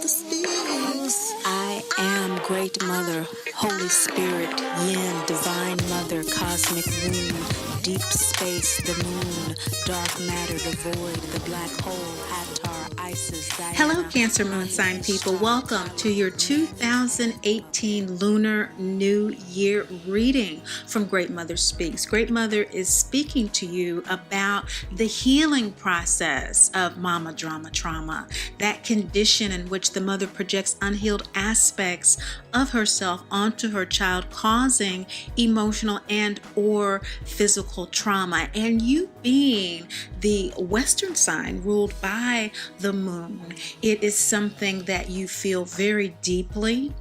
mother speaks. I am Great Mother, Holy Spirit, Yin, Divine Mother, Cosmic Womb, Deep Space, the Moon, Dark Matter, the Void, the Black Hole, Hathor, Isis, Diana. Hello, Cancer Moon sign people. Welcome to your 2018 Lunar New Year reading from Great Mother Speaks. Great Mother is speaking to you about the healing process of mama drama trauma, that condition in which the mother projects unhealed aspects of herself onto her child, causing emotional and or physical trauma. And you being the Western sign ruled by the moon, it is something that you feel very deeply.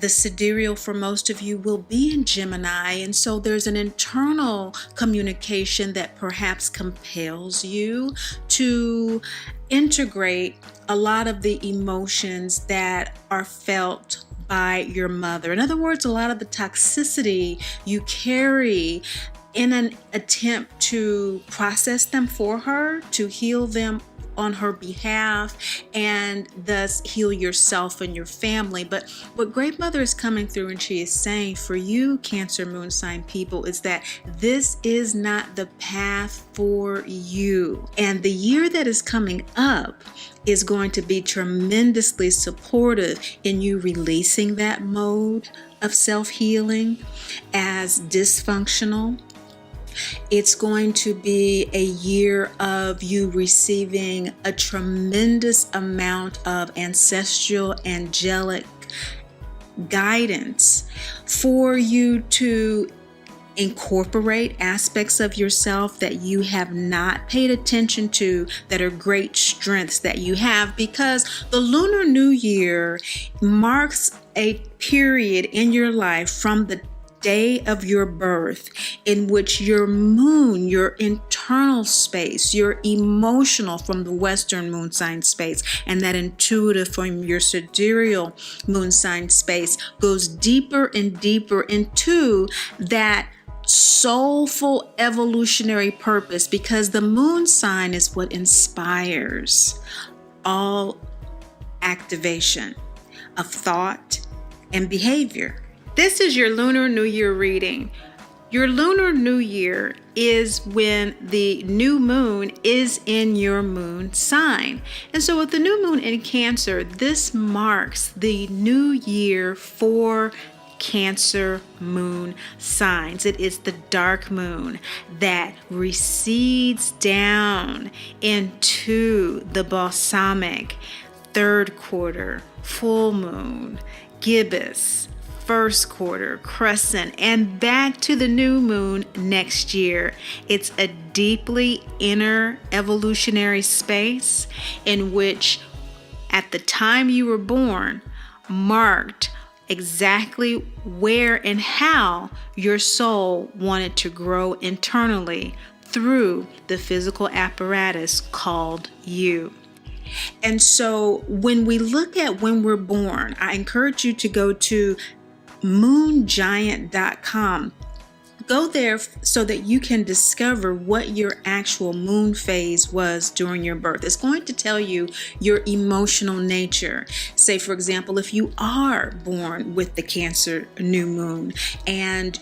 The Sidereal for most of you will be in Gemini, and so there's an internal communication that perhaps compels you to integrate a lot of the emotions that are felt by your mother. In other words, a lot of the toxicity you carry in an attempt to process them for her, to heal them on her behalf, and thus heal yourself and your family. But what Great Mother is coming through and she is saying for you, Cancer Moon sign people, is that this is not the path for you. And the year that is coming up is going to be tremendously supportive in you releasing that mode of self-healing as dysfunctional. It's going to be a year of you receiving a tremendous amount of ancestral angelic guidance for you to incorporate aspects of yourself that you have not paid attention to, that are great strengths that you have, because the Lunar New Year marks a period in your life from the day of your birth in which your moon, your internal space, your emotional from the Western moon sign space, and that intuitive from your sidereal moon sign space goes deeper and deeper into that soulful evolutionary purpose, because the moon sign is what inspires all activation of thought and behavior. This is your Lunar New Year reading. Your Lunar New Year is when the new moon is in your moon sign. And so with the new moon in Cancer, this marks the new year for Cancer moon signs. It is the dark moon that recedes down into the balsamic third quarter, full moon, gibbous, first quarter, crescent, and back to the new moon next year. It's a deeply inner evolutionary space in which at the time you were born marked exactly where and how your soul wanted to grow internally through the physical apparatus called you. And so when we look at when we're born, I encourage you to go to moongiant.com. Go there so that you can discover what your actual moon phase was during your birth. It's going to tell you your emotional nature. Say, for example, if you are born with the Cancer new moon, and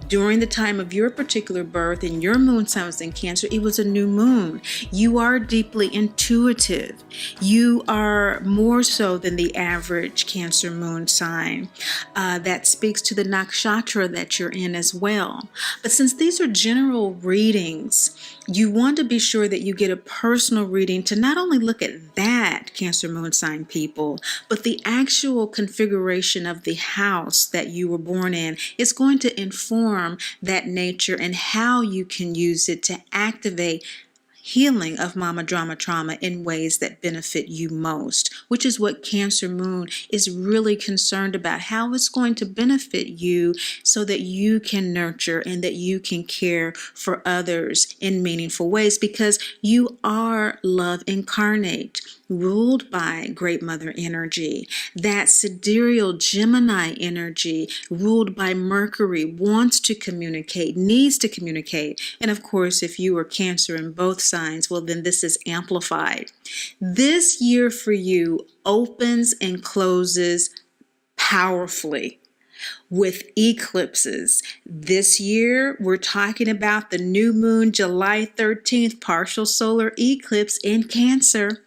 during the time of your particular birth and your moon sign was in Cancer, it was a new moon. You are deeply intuitive. You are more so than the average Cancer moon sign. That speaks to the nakshatra that you're in as well. But since these are general readings, you want to be sure that you get a personal reading to not only look at that, Cancer moon sign people, but the actual configuration of the house that you were born in is going to inform that nature and how you can use it to activate healing of mama drama trauma in ways that benefit you most, which is what Cancer moon is really concerned about, how it's going to benefit you so that you can nurture and that you can care for others in meaningful ways, because you are love incarnate. ruled by Great Mother energy. That sidereal Gemini energy, ruled by Mercury, wants to communicate, needs to communicate. And of course, if you are Cancer in both signs, well, then this is amplified. This year for you opens and closes powerfully with eclipses. This year, we're talking about the new moon, July 13th, partial solar eclipse in Cancer.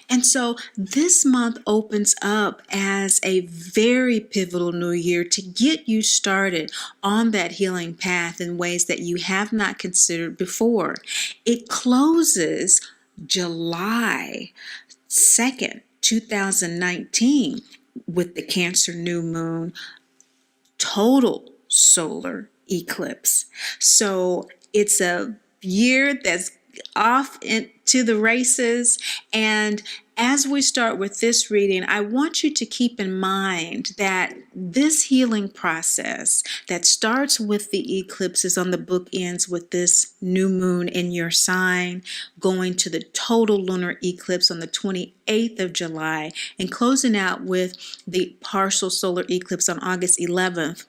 And so this month opens up as a very pivotal new year to get you started on that healing path in ways that you have not considered before. It closes July 2nd, 2019 with the Cancer new moon total solar eclipse. So it's a year that's off into the races. And as we start with this reading, I want you to keep in mind that this healing process that starts with the eclipses on the bookends with this new moon in your sign, going to the total lunar eclipse on the 28th of July, and closing out with the partial solar eclipse on August 11th,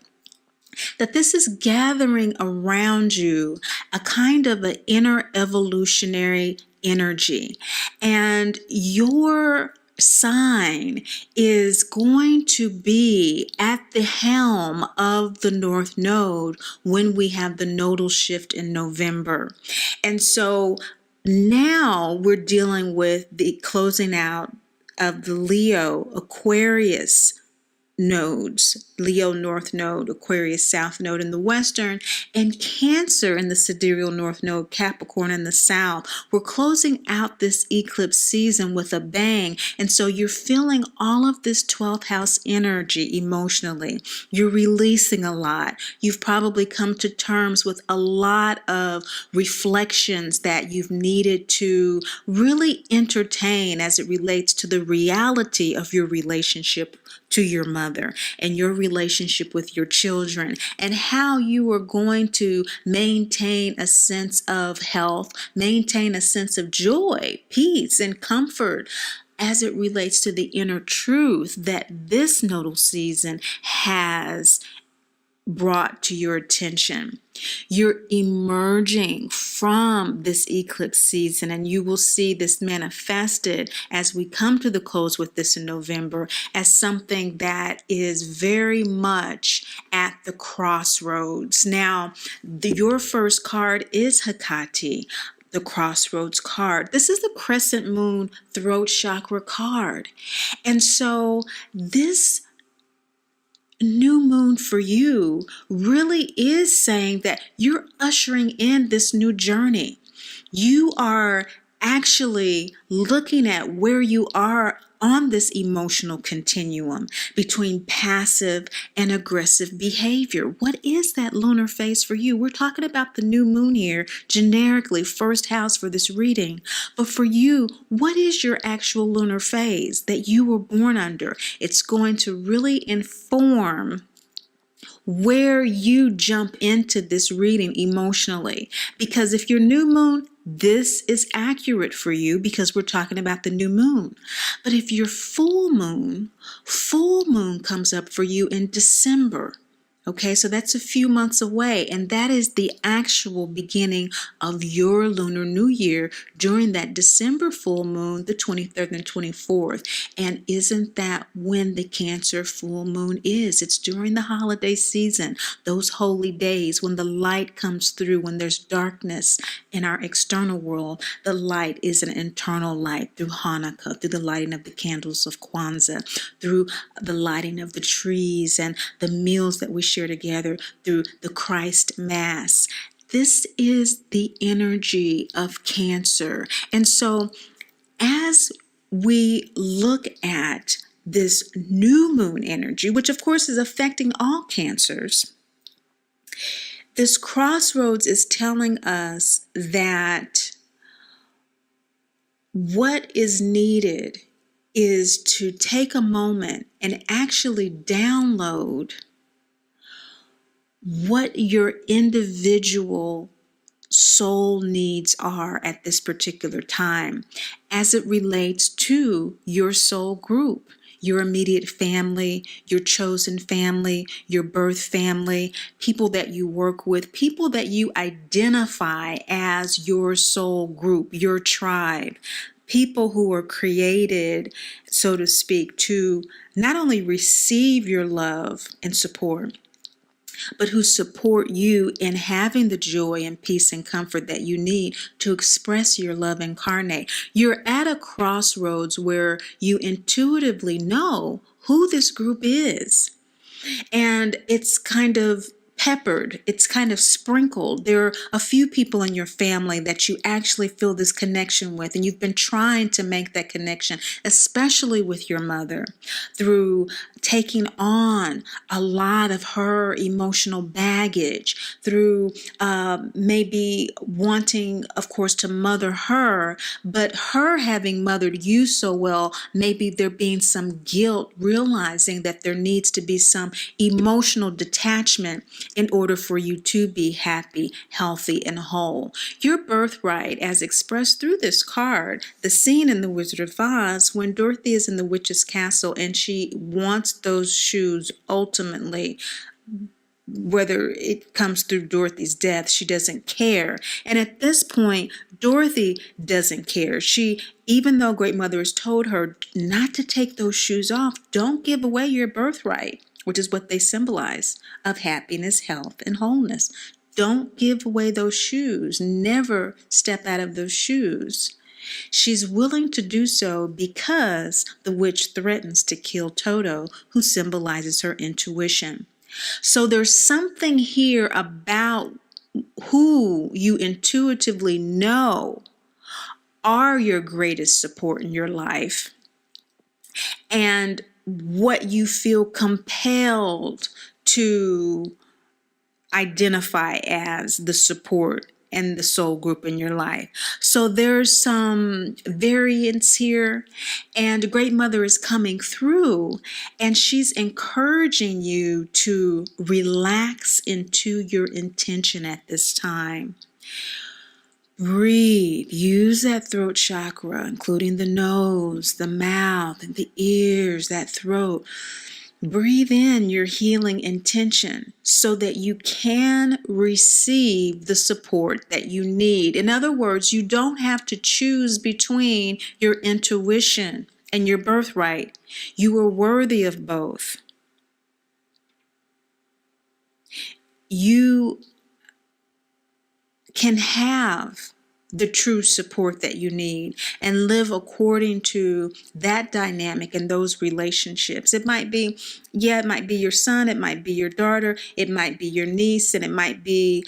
that this is gathering around you a kind of an inner evolutionary energy. And your sign is going to be at the helm of the North Node when we have the nodal shift in November. And so now we're dealing with the closing out of the Leo, Aquarius nodes, Leo North Node, Aquarius South Node in the western, and Cancer in the sidereal North Node, Capricorn in the south. We're closing out this eclipse season with a bang, and so you're feeling all of this 12th house energy emotionally. You're releasing a lot. You've probably come to terms with a lot of reflections that you've needed to really entertain as it relates to the reality of your relationship to your mother and your relationship with your children, and how you are going to maintain a sense of health, maintain a sense of joy, peace, and comfort as it relates to the inner truth that this nodal season has brought to your attention. You're emerging from this eclipse season, and you will see this manifested as we come to the close with this in November as something that is very much at the crossroads. Now, your first card is Hecate, the crossroads card. This is the crescent moon throat chakra card. And so this new moon for you really is saying that you're ushering in this new journey. You are actually looking at where you are on this emotional continuum between passive and aggressive behavior. What is that lunar phase for you? We're talking about the new moon here, generically, first house for this reading. But for you, what is your actual lunar phase that you were born under? It's going to really inform where you jump into this reading emotionally. Because if you're new moon, this is accurate for you because we're talking about the new moon. But if you're full moon comes up for you in December. Okay, so that's a few months away, and that is the actual beginning of your Lunar New Year during that December full moon, the 23rd and 24th. And isn't that when the Cancer full moon is? It's during the holiday season, those holy days when the light comes through, when there's darkness in our external world. The light is an internal light through Hanukkah, through the lighting of the candles of Kwanzaa, through the lighting of the trees and the meals that we share together through the Christ Mass. This is the energy of Cancer. And so as we look at this new moon energy, which of course is affecting all Cancers, this crossroads is telling us that what is needed is to take a moment and actually download what your individual soul needs are at this particular time as it relates to your soul group, your immediate family, your chosen family, your birth family, people that you work with, people that you identify as your soul group, your tribe. People who are created, so to speak, to not only receive your love and support, but who support you in having the joy and peace and comfort that you need to express your love incarnate. You're at a crossroads where you intuitively know who this group is. And it's kind of peppered, it's kind of sprinkled. There are a few people in your family that you actually feel this connection with, and you've been trying to make that connection, especially with your mother, through taking on a lot of her emotional baggage, through maybe wanting, of course, to mother her, but her having mothered you so well, maybe there being some guilt, realizing that there needs to be some emotional detachment in order for you to be happy, healthy, and whole. Your birthright, as expressed through this card, the scene in The Wizard of Oz, when Dorothy is in the witch's castle and she wants those shoes ultimately, whether it comes through Dorothy's death, she doesn't care. And at this point, Dorothy doesn't care. She, even though Great Mother has told her not to take those shoes off, don't give away your birthright, which is what they symbolize, of happiness, health, and wholeness. Don't give away those shoes. Never step out of those shoes. She's willing to do so because the witch threatens to kill Toto, who symbolizes her intuition. So there's something here about who you intuitively know are your greatest support in your life, and what you feel compelled to identify as the support and the soul group in your life. So there's some variance here, and Great Mother is coming through, and she's encouraging you to relax into your intention at this time. Breathe. Use that throat chakra, including the nose, the mouth, and the ears, that throat. Breathe in your healing intention so that you can receive the support that you need. In other words, you don't have to choose between your intuition and your birthright. You are worthy of both. You can have the true support that you need and live according to that dynamic and those relationships. It might be your son, it might be your daughter, it might be your niece, and it might be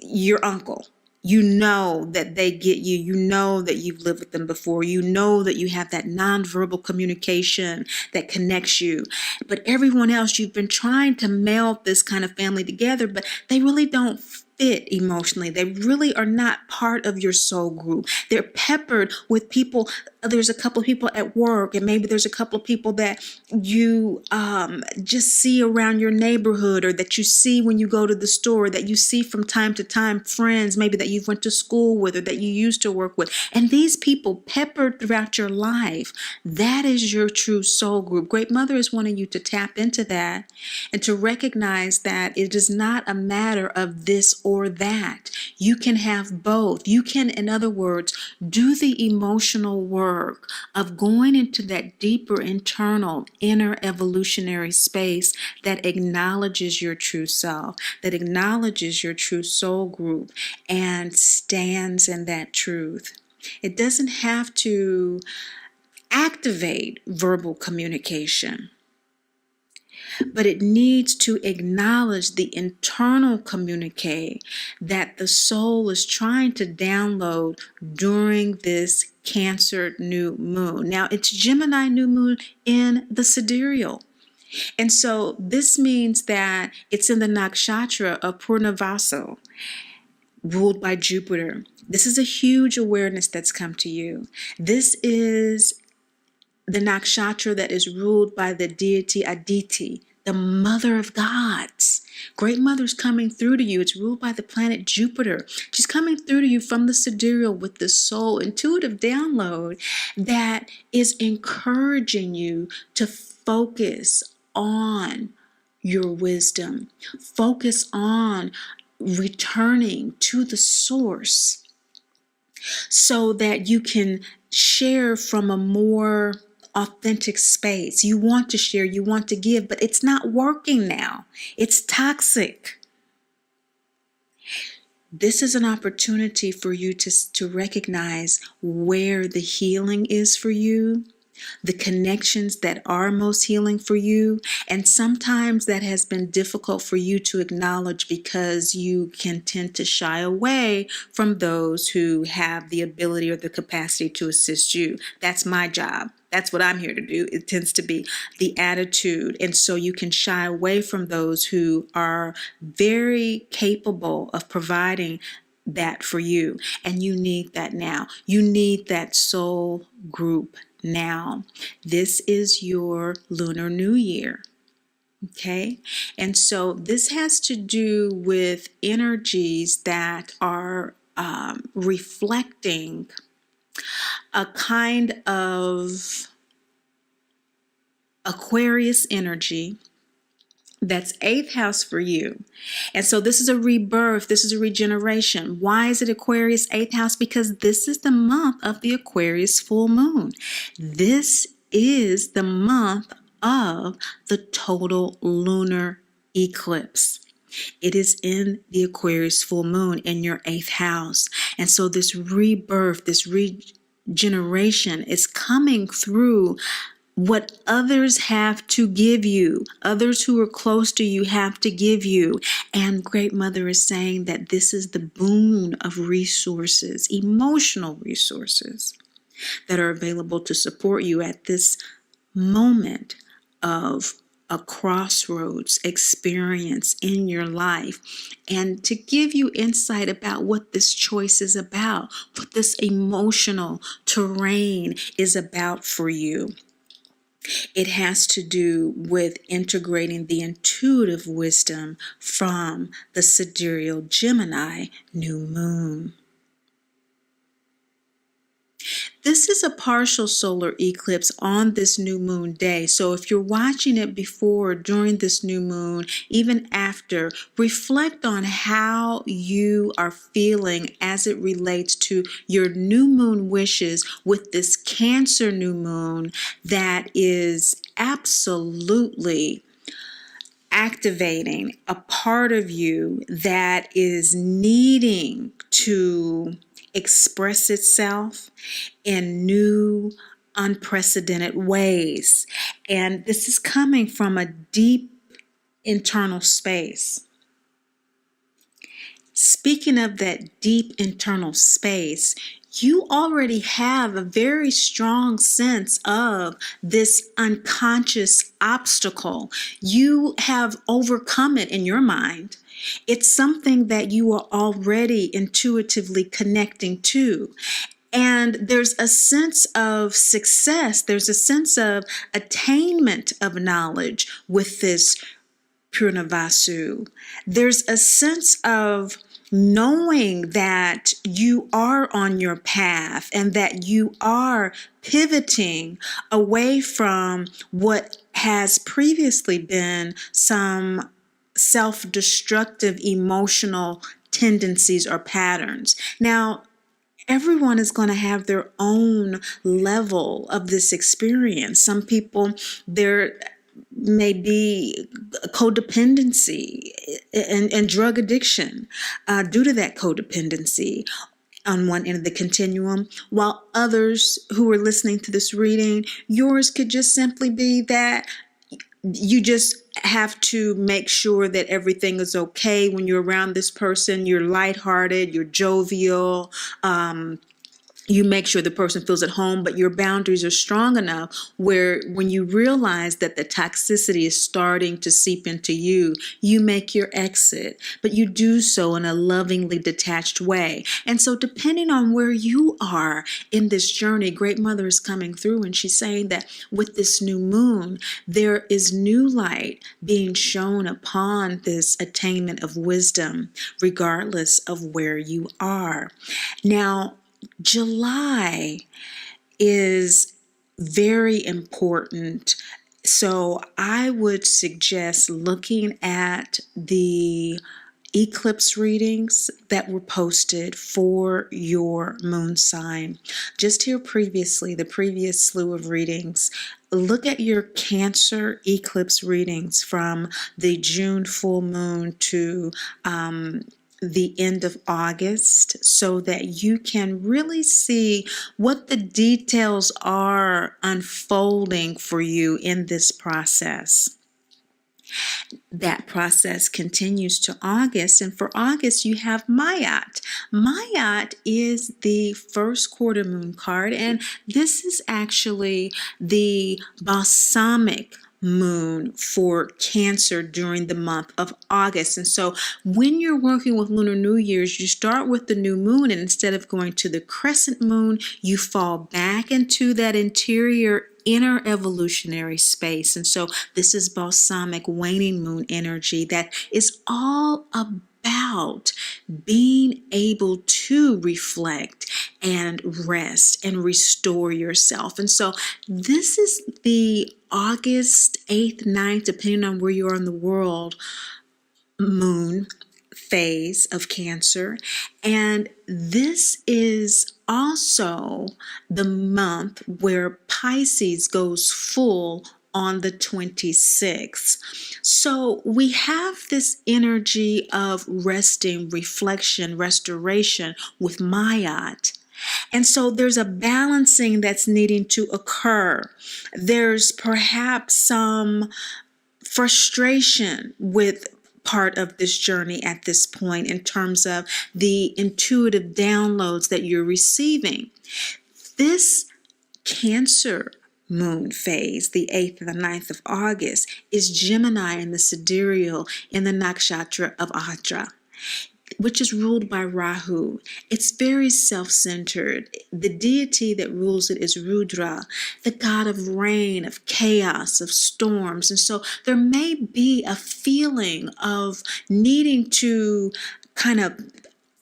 your uncle. You know that they get you. You know that you've lived with them before. You know that you have that nonverbal communication that connects you. But everyone else, you've been trying to meld this kind of family together, but they really don't fit emotionally. They really are not part of your soul group. They're peppered with people. There's a couple of people at work, and maybe there's a couple of people that you just see around your neighborhood, or that you see when you go to the store, that you see from time to time, friends maybe that you've went to school with or that you used to work with. And these people peppered throughout your life, that is your true soul group. Great Mother is wanting you to tap into that and to recognize that it is not a matter of this or that. You can have both. You can, in other words, do the emotional work of going into that deeper internal inner evolutionary space that acknowledges your true self, that acknowledges your true soul group, and stands in that truth. It doesn't have to activate verbal communication, but it needs to acknowledge the internal communique that the soul is trying to download during this Cancer new moon. Now, it's Gemini new moon in the Sidereal. And so this means that it's in the nakshatra of Purnavasu, ruled by Jupiter. This is a huge awareness that's come to you. This is the nakshatra that is ruled by the deity Aditi, the mother of gods. Great Mother's coming through to you. It's ruled by the planet Jupiter. She's coming through to you from the sidereal with the soul intuitive download that is encouraging you to focus on your wisdom. Focus on returning to the source so that you can share from a more authentic space. You want to share, you want to give, but it's not working now. It's toxic. This is an opportunity for you to recognize where the healing is for you, the connections that are most healing for you. And sometimes that has been difficult for you to acknowledge because you can tend to shy away from those who have the ability or the capacity to assist you. That's my job. That's what I'm here to do. It tends to be the attitude. And so you can shy away from those who are very capable of providing that for you. And you need that now. You need that soul group now. This is your Lunar New Year. Okay. And so this has to do with energies that are reflecting a kind of Aquarius energy. That's 8th house for you. And so this is a rebirth. This is a regeneration. Why is it Aquarius 8th house? Because this is the month of the Aquarius full moon. This is the month of the total lunar eclipse. It is in the Aquarius full moon in your 8th house. And so this rebirth, this regeneration is coming through what others have to give you, others who are close to you have to give you. And Great Mother is saying that this is the boon of resources, emotional resources that are available to support you at this moment of a crossroads experience in your life, and to give you insight about what this choice is about, what this emotional terrain is about for you. It has to do with integrating the intuitive wisdom from the Sidereal Gemini new moon. This is a partial solar eclipse on this new moon day. So if you're watching it before or during this new moon, even after, reflect on how you are feeling as it relates to your new moon wishes with this Cancer new moon that is absolutely activating a part of you that is needing to express itself in new, unprecedented ways. And this is coming from a deep internal space. Speaking of that deep internal space, you already have a very strong sense of this unconscious obstacle. You have overcome it in your mind. It's something that you are already intuitively connecting to. And there's a sense of success. There's a sense of attainment of knowledge with this Purnavasu. There's a sense of knowing that you are on your path and that you are pivoting away from what has previously been some self-destructive emotional tendencies or patterns. Now, everyone is going to have their own level of this experience. Some people, there may be codependency and drug addiction due to that codependency on one end of the continuum, while others who are listening to this reading, yours could just simply be that you just have to make sure that everything is okay when you're around this person. You're lighthearted, you're jovial, you make sure the person feels at home, but your boundaries are strong enough where when you realize that the toxicity is starting to seep into you, you make your exit, but you do so in a lovingly detached way. And so depending on where you are in this journey, Great Mother is coming through, and she's saying that with this new moon, there is new light being shown upon this attainment of wisdom, regardless of where you are. Now, July is very important. So I would suggest looking at the eclipse readings that were posted for your moon sign. Just here previously, the previous slew of readings, look at your Cancer eclipse readings from the June full moon to the end of August, so that you can really see what the details are unfolding for you in this process. That process continues to August, and for August you have Mayat. Mayat is the first quarter moon card, and this is actually the balsamic moon for Cancer during the month of August. And so when you're working with Lunar New Year's, you start with the new moon, and instead of going to the crescent moon, you fall back into that interior inner evolutionary space. And so this is balsamic waning moon energy that is all about being able to reflect and rest and restore yourself. And so this is the August 8th, 9th, depending on where you are in the world, moon phase of Cancer. And this is also the month where Pisces goes full on the 26th. So we have this energy of resting, reflection, restoration with Mayat. And so there's a balancing that's needing to occur. There's perhaps some frustration with part of this journey at this point in terms of the intuitive downloads that you're receiving. This Cancer moon phase, the 8th and the 9th of August, is Gemini in the Sidereal in the nakshatra of Adra, which is ruled by Rahu. It's very self-centered. The deity that rules it is Rudra, the god of rain, of chaos, of storms. And so there may be a feeling of needing to kind of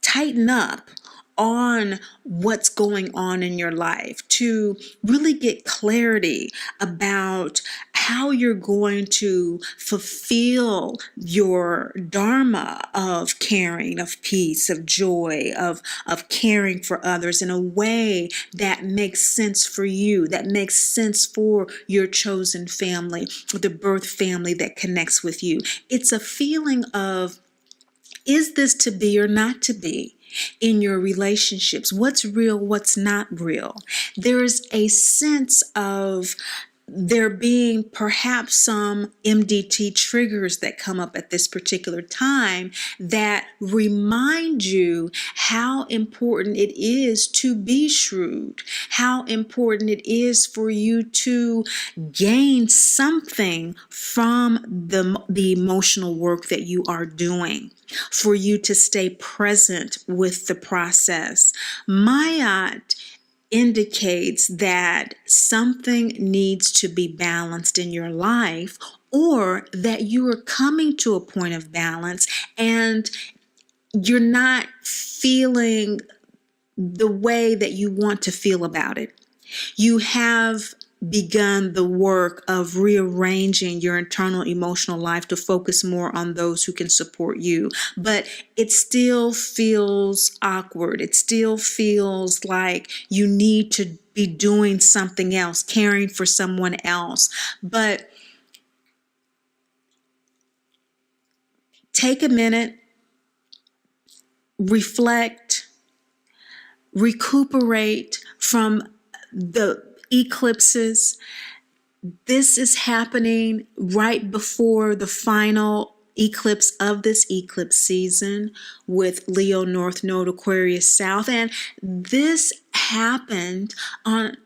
tighten up on what's going on in your life, to really get clarity about how you're going to fulfill your dharma of caring, of peace, of joy, of caring for others in a way that makes sense for you, that makes sense for your chosen family, the birth family that connects with you. It's a feeling of, is this to be or not to be? In your relationships, what's real, what's not real. There is a sense of there being perhaps some MDT triggers that come up at this particular time that remind you how important it is to be shrewd, how important it is for you to gain something from the emotional work that you are doing, for you to stay present with the process. Mayat indicates that something needs to be balanced in your life, or that you are coming to a point of balance and you're not feeling the way that you want to feel about it. You have begun the work of rearranging your internal emotional life to focus more on those who can support you. But it still feels awkward. It still feels like you need to be doing something else, caring for someone else. But take a minute, reflect, recuperate from the eclipses. This is happening right before the final eclipse of this eclipse season with Leo North Node, Aquarius South. And this happened on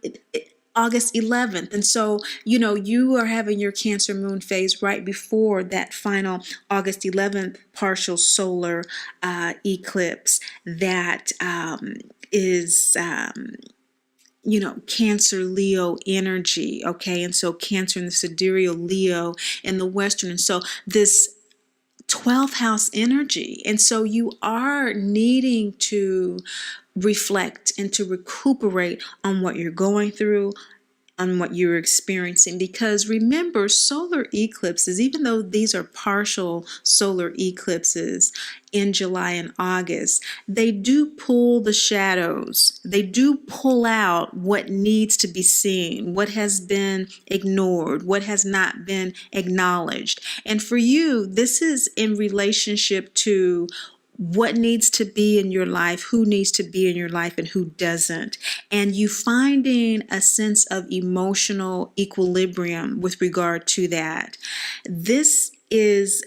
August 11th. And so, you are having your Cancer moon phase right before that final August 11th partial solar eclipse that is Cancer Leo energy. Okay. And so Cancer in the Sidereal, Leo in the Western. And so this 12th house energy. And so you are needing to reflect and to recuperate on what you're going through, on what you're experiencing, because remember, solar eclipses, even though these are partial solar eclipses in July and August, they do pull the shadows. They do pull out what needs to be seen, what has been ignored, what has not been acknowledged. And for you, this is in relationship to what needs to be in your life, who needs to be in your life, and who doesn't. And you finding a sense of emotional equilibrium with regard to that. This is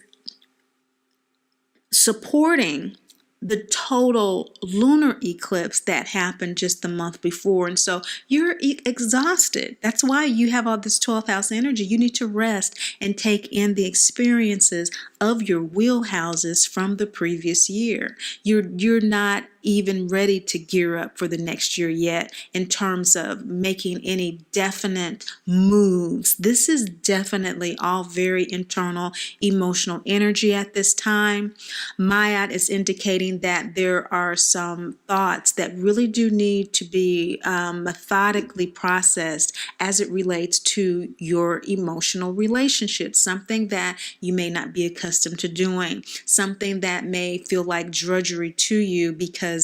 supporting the total lunar eclipse that happened just the month before. And so you're exhausted. That's why you have all this 12th house energy. You need to rest and take in the experiences of your wheelhouses from the previous year. You're not even ready to gear up for the next year yet in terms of making any definite moves. This is definitely all very internal, emotional energy at this time. Mayat is indicating that there are some thoughts that really do need to be methodically processed as it relates to your emotional relationships, something that you may not be accustomed to doing, something that may feel like drudgery to you because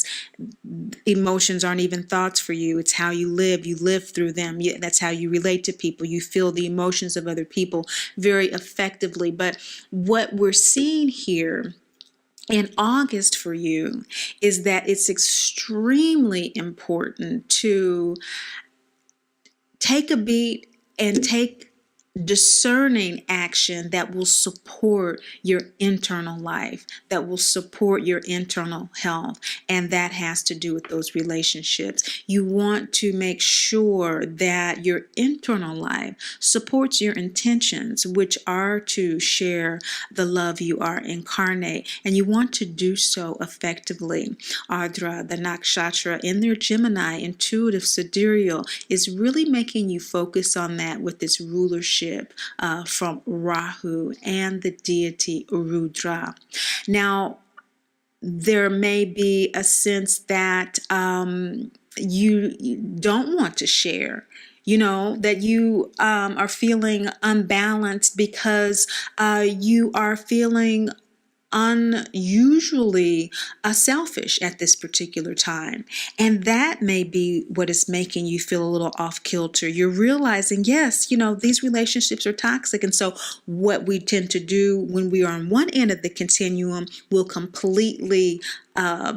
emotions aren't even thoughts for you. It's how you live through them. That's how you relate to people. You feel the emotions of other people very effectively. But what we're seeing here in August for you is that it's extremely important to take a beat and take discerning action that will support your internal life, that will support your internal health. And that has to do with those relationships. You want to make sure that your internal life supports your intentions, which are to share the love you are incarnate. And you want to do so effectively. Ardra, the nakshatra in their Gemini, intuitive sidereal, is really making you focus on that with this rulership from Rahu and the deity Rudra. Now, there may be a sense that you don't want to share, that you are feeling unbalanced because you are feeling unusually selfish at this particular time. And that may be what is making you feel a little off kilter. You're realizing, yes, these relationships are toxic. And so what we tend to do when we are on one end of the continuum will completely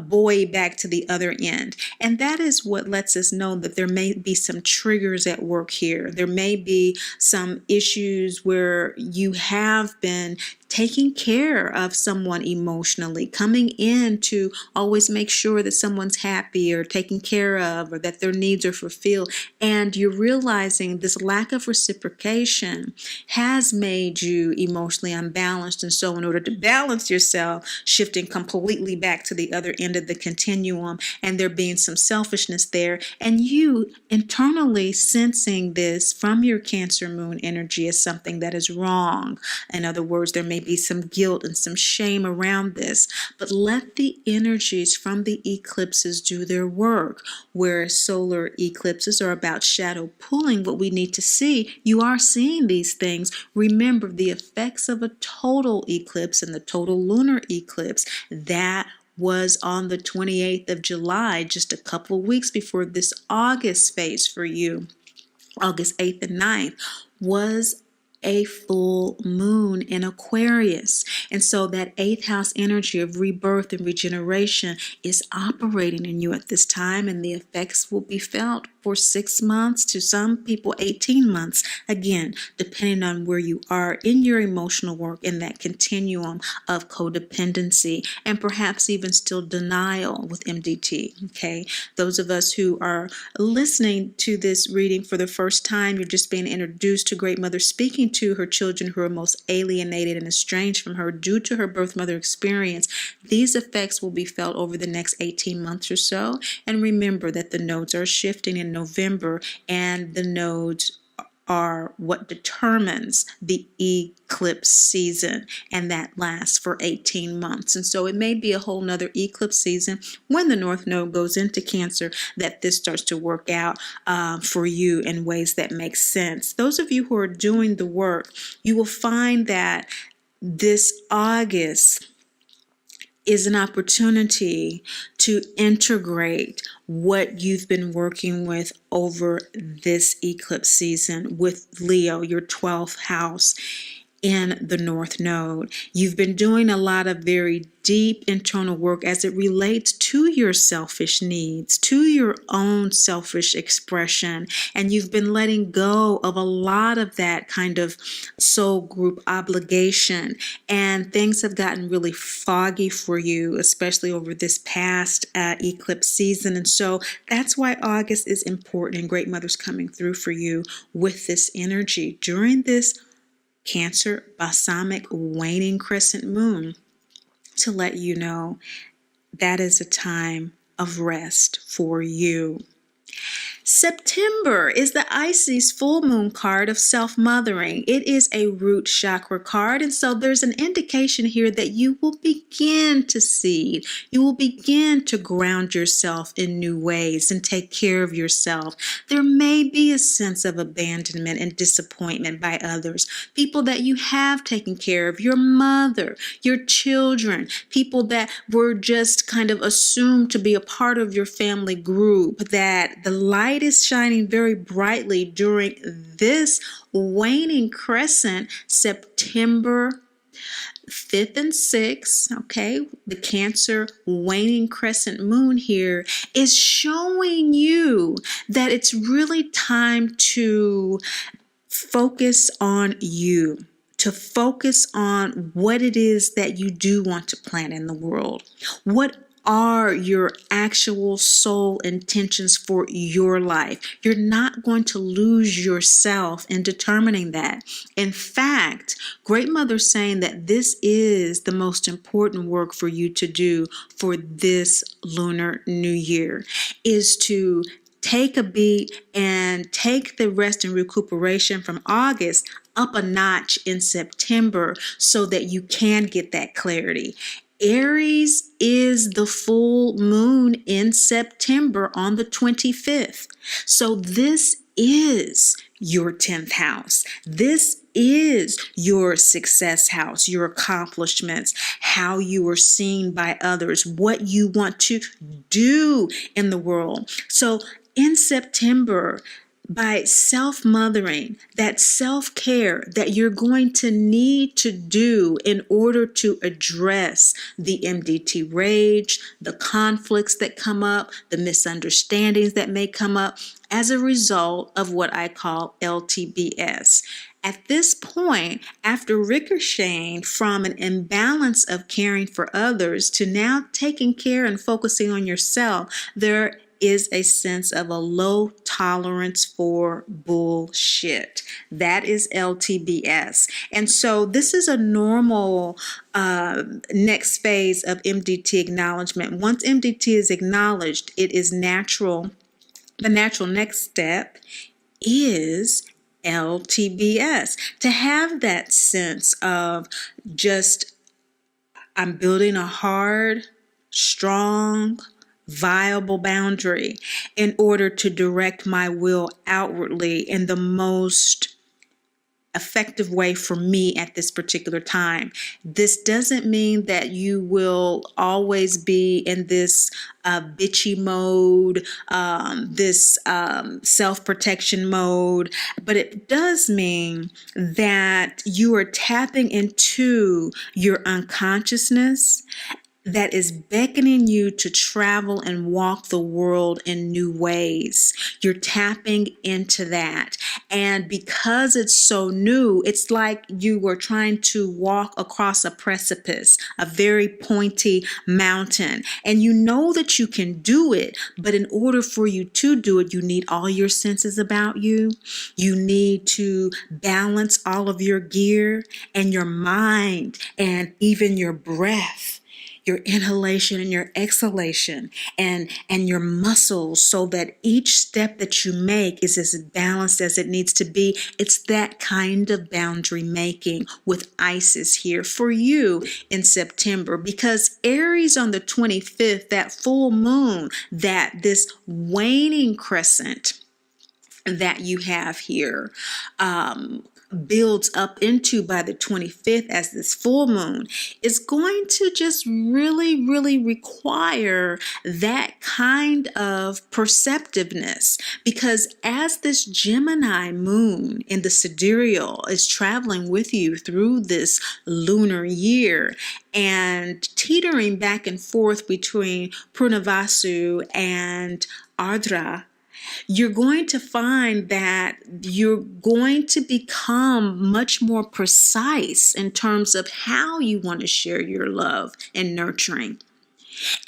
buoy back to the other end. And that is what lets us know that there may be some triggers at work here. There may be some issues where you have been taking care of someone emotionally, coming in to always make sure that someone's happy or taken care of or that their needs are fulfilled. And you're realizing this lack of reciprocation has made you emotionally unbalanced. And so in order to balance yourself, shifting completely back to the other end of the continuum, and there being some selfishness there, and you internally sensing this from your Cancer moon energy as something that is wrong. In other words, there may be some guilt and some shame around this, but let the energies from the eclipses do their work. Whereas solar eclipses are about shadow pulling what we need to see, you are seeing these things. Remember the effects of a total eclipse and the total lunar eclipse that was on the 28th of July, just a couple of weeks before this August phase for you. August 8th and 9th was a full moon in Aquarius. And so that 8th house energy of rebirth and regeneration is operating in you at this time, and the effects will be felt for 6 months, to some people 18 months. Again, depending on where you are in your emotional work in that continuum of codependency and perhaps even still denial with MDT. Okay, those of us who are listening to this reading for the first time, you're just being introduced to Great Mother speaking to her children who are most alienated and estranged from her due to her birth mother experience. These effects will be felt over the next 18 months or so. And remember that the nodes are shifting in November, and the nodes are what determines the eclipse season, and that lasts for 18 months. And so it may be a whole nother eclipse season when the North Node goes into Cancer that this starts to work out for you in ways that make sense. Those of you who are doing the work, you will find that this August is an opportunity to integrate what you've been working with over this eclipse season with Leo, your 12th house in the North Node. You've been doing a lot of very deep internal work as it relates to your selfish needs, to your own selfish expression, and you've been letting go of a lot of that kind of soul group obligation, and things have gotten really foggy for you, especially over this past eclipse season. And so that's why August is important, and Great Mother's coming through for you with this energy during this Cancer balsamic waning crescent moon, to let you know that is a time of rest for you. September is the Isis full moon card of self-mothering. It is a root chakra card, and so there's an indication here that you will begin to seed. You will begin to ground yourself in new ways and take care of yourself. There may be a sense of abandonment and disappointment by others, people that you have taken care of, your mother, your children, people that were just kind of assumed to be a part of your family group, that the light is shining very brightly during this waning crescent, September 5th and 6th, okay, the Cancer waning crescent moon here is showing you that it's really time to focus on you, to focus on what it is that you do want to plant in the world. What are your actual soul intentions for your life? You're not going to lose yourself in determining that. In fact, Great Mother's saying that this is the most important work for you to do for this lunar new year, is to take a beat and take the rest and recuperation from August up a notch in September so that you can get that clarity. Aries is the full moon in September on the 25th. So this is your 10th house. This is your success house, your accomplishments, how you are seen by others, what you want to do in the world. So in September, by self-mothering, that self-care that you're going to need to do in order to address the MDT rage, the conflicts that come up, the misunderstandings that may come up as a result of what I call LTBS. At this point, after ricocheting from an imbalance of caring for others to now taking care and focusing on yourself, there is a sense of a low tolerance for bullshit. That is LTBS. And so this is a normal next phase of MDT acknowledgement. Once MDT is acknowledged, it is natural. The natural next step is LTBS. To have that sense of just, I'm building a hard, strong, viable boundary in order to direct my will outwardly in the most effective way for me at this particular time. This doesn't mean that you will always be in this bitchy mode, this self-protection mode, but it does mean that you are tapping into your unconsciousness that is beckoning you to travel and walk the world in new ways. You're tapping into that. And because it's so new, it's like you were trying to walk across a precipice, a very pointy mountain. And you know that you can do it, but in order for you to do it, you need all your senses about you. You need to balance all of your gear and your mind and even your breath, your inhalation and your exhalation, and your muscles, so that each step that you make is as balanced as it needs to be. It's that kind of boundary making with Isis here for you in September, because Aries on the 25th, that full moon, that this waning crescent that you have here, builds up into by the 25th as this full moon, is going to just really, really require that kind of perceptiveness. Because as this Gemini moon in the Sidereal is traveling with you through this lunar year and teetering back and forth between Purnavasu and Ardra, you're going to find that you're going to become much more precise in terms of how you want to share your love and nurturing.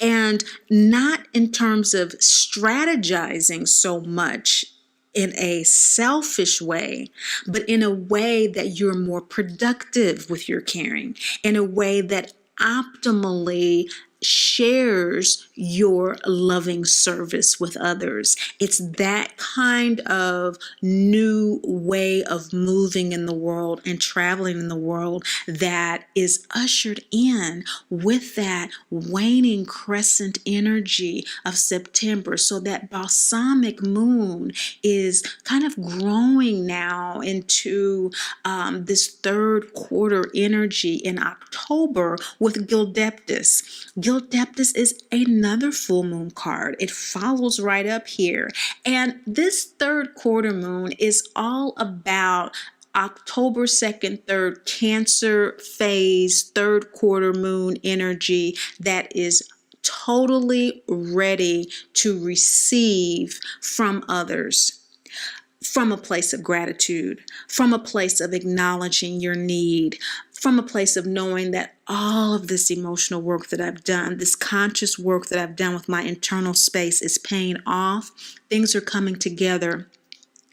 And not in terms of strategizing so much in a selfish way, but in a way that you're more productive with your caring, in a way that optimally shares your loving service with others. It's that kind of new way of moving in the world and traveling in the world that is ushered in with that waning crescent energy of September. So that balsamic moon is kind of growing now into this third quarter energy in October with Gildeptis. Gildeptis is another full moon card. It follows right up here. And this third quarter moon is all about October 2nd, 3rd, Cancer phase, third quarter moon energy that is totally ready to receive from others, from a place of gratitude, from a place of acknowledging your need, from a place of knowing that all of this emotional work that I've done, this conscious work that I've done with my internal space is paying off. Things are coming together.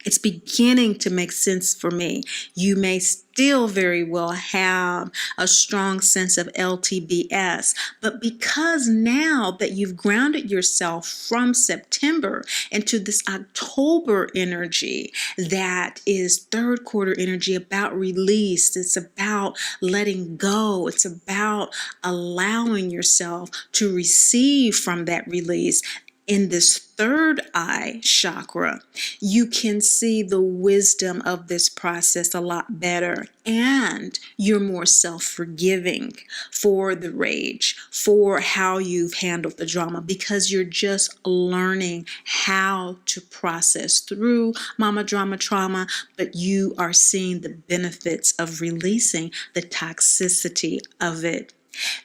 It's beginning to make sense for me. You may still very well have a strong sense of LTBS, but because now that you've grounded yourself from September into this October energy that is third quarter energy about release, it's about letting go, it's about allowing yourself to receive from that release. In this third eye chakra, you can see the wisdom of this process a lot better, and you're more self-forgiving for the rage, for how you've handled the drama, because you're just learning how to process through mama drama trauma, but you are seeing the benefits of releasing the toxicity of it.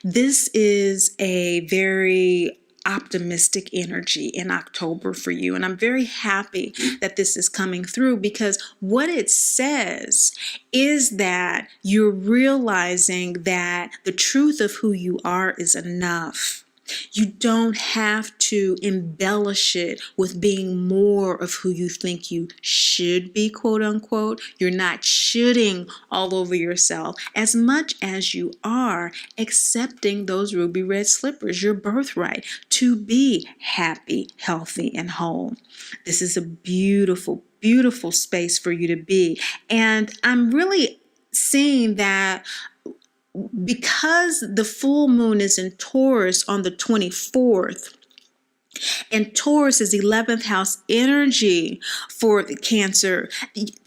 This is a very optimistic energy in October for you. And I'm very happy that this is coming through, because what it says is that you're realizing that the truth of who you are is enough. You don't have to embellish it with being more of who you think you should be, quote unquote. You're not shoulding all over yourself as much as you are accepting those ruby red slippers, your birthright, to be happy, healthy, and whole. This is a beautiful, beautiful space for you to be. And I'm really seeing that because the full moon is in Taurus on the 24th, and Taurus is 11th house energy for the Cancer,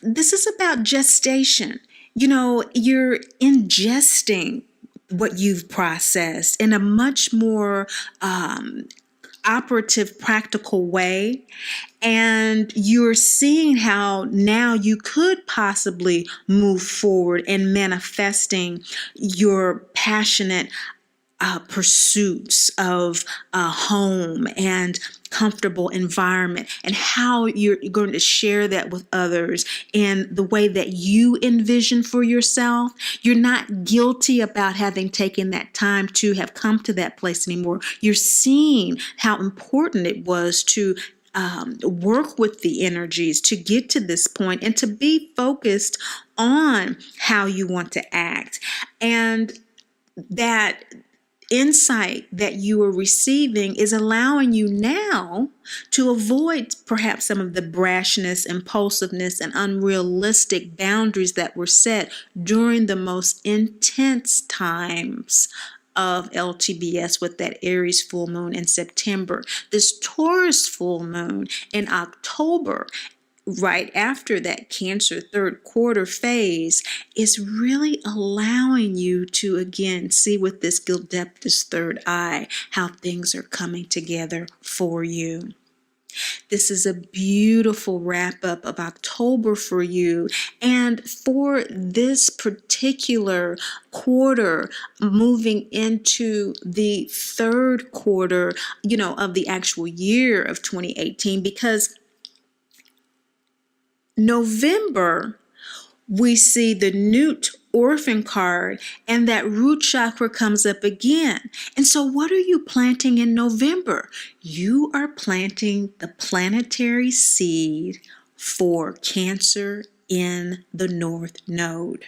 this is about gestation. You know, you're ingesting what you've processed in a much more operative, practical way. And you're seeing how now you could possibly move forward in manifesting your passionate pursuits of a home and comfortable environment, and how you're going to share that with others in the way that you envision for yourself. You're not guilty about having taken that time to have come to that place anymore. You're seeing how important it was to work with the energies to get to this point and to be focused on how you want to act. And that insight that you are receiving is allowing you now to avoid perhaps some of the brashness, impulsiveness, and unrealistic boundaries that were set during the most intense times of LTBS with that Aries full moon in September. This Taurus full moon in October, right after that Cancer third quarter phase, is really allowing you to again see with this guilt depth, this third eye, how things are coming together for you. This is a beautiful wrap up of October for you. And for this particular quarter, moving into the third quarter, of the actual year of 2018, because November, we see the Newt Orphan card, and that root chakra comes up again. And so what are you planting in November? You are planting the planetary seed for Cancer in the North Node,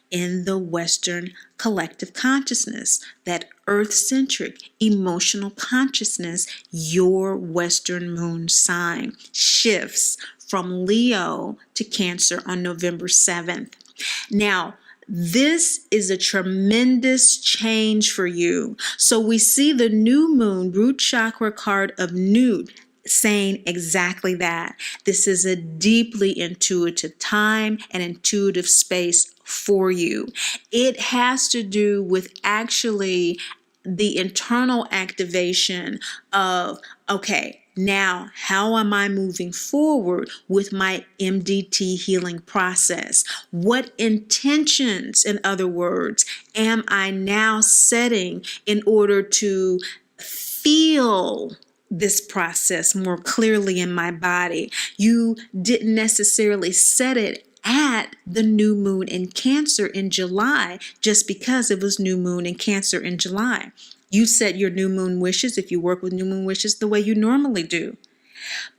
in the Western collective consciousness, that earth-centric emotional consciousness. Your Western moon sign shifts from Leo to Cancer on November 7th. Now, this is a tremendous change for you. So we see the new moon root chakra card of Newt saying exactly that. This is a deeply intuitive time and intuitive space for you. It has to do with actually the internal activation of, okay, now, how am I moving forward with my MDT healing process? What intentions, in other words, am I now setting in order to feel this process more clearly in my body? You didn't necessarily set it at the new moon in Cancer in July just because it was new moon in Cancer in July. You set your new moon wishes, if you work with new moon wishes, the way you normally do.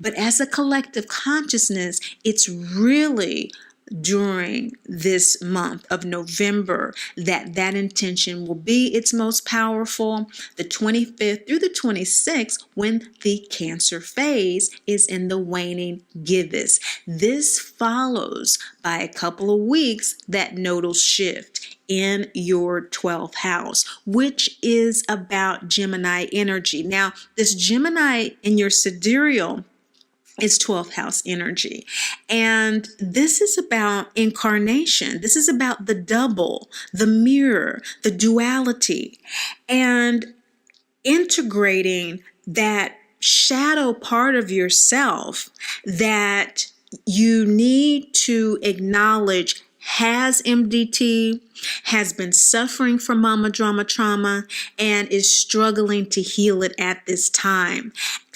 But as a collective consciousness, it's really during this month of November that intention will be its most powerful, the 25th through the 26th, when the Cancer phase is in the waning gibbous. This follows by a couple of weeks that nodal shift in your 12th house, which is about Gemini energy. Now, this Gemini in your sidereal is 12th house energy. And this is about incarnation. This is about the double, the mirror, the duality, and integrating that shadow part of yourself that you need to acknowledge has MDT, has been suffering from mama drama trauma, and is struggling to heal it at this time,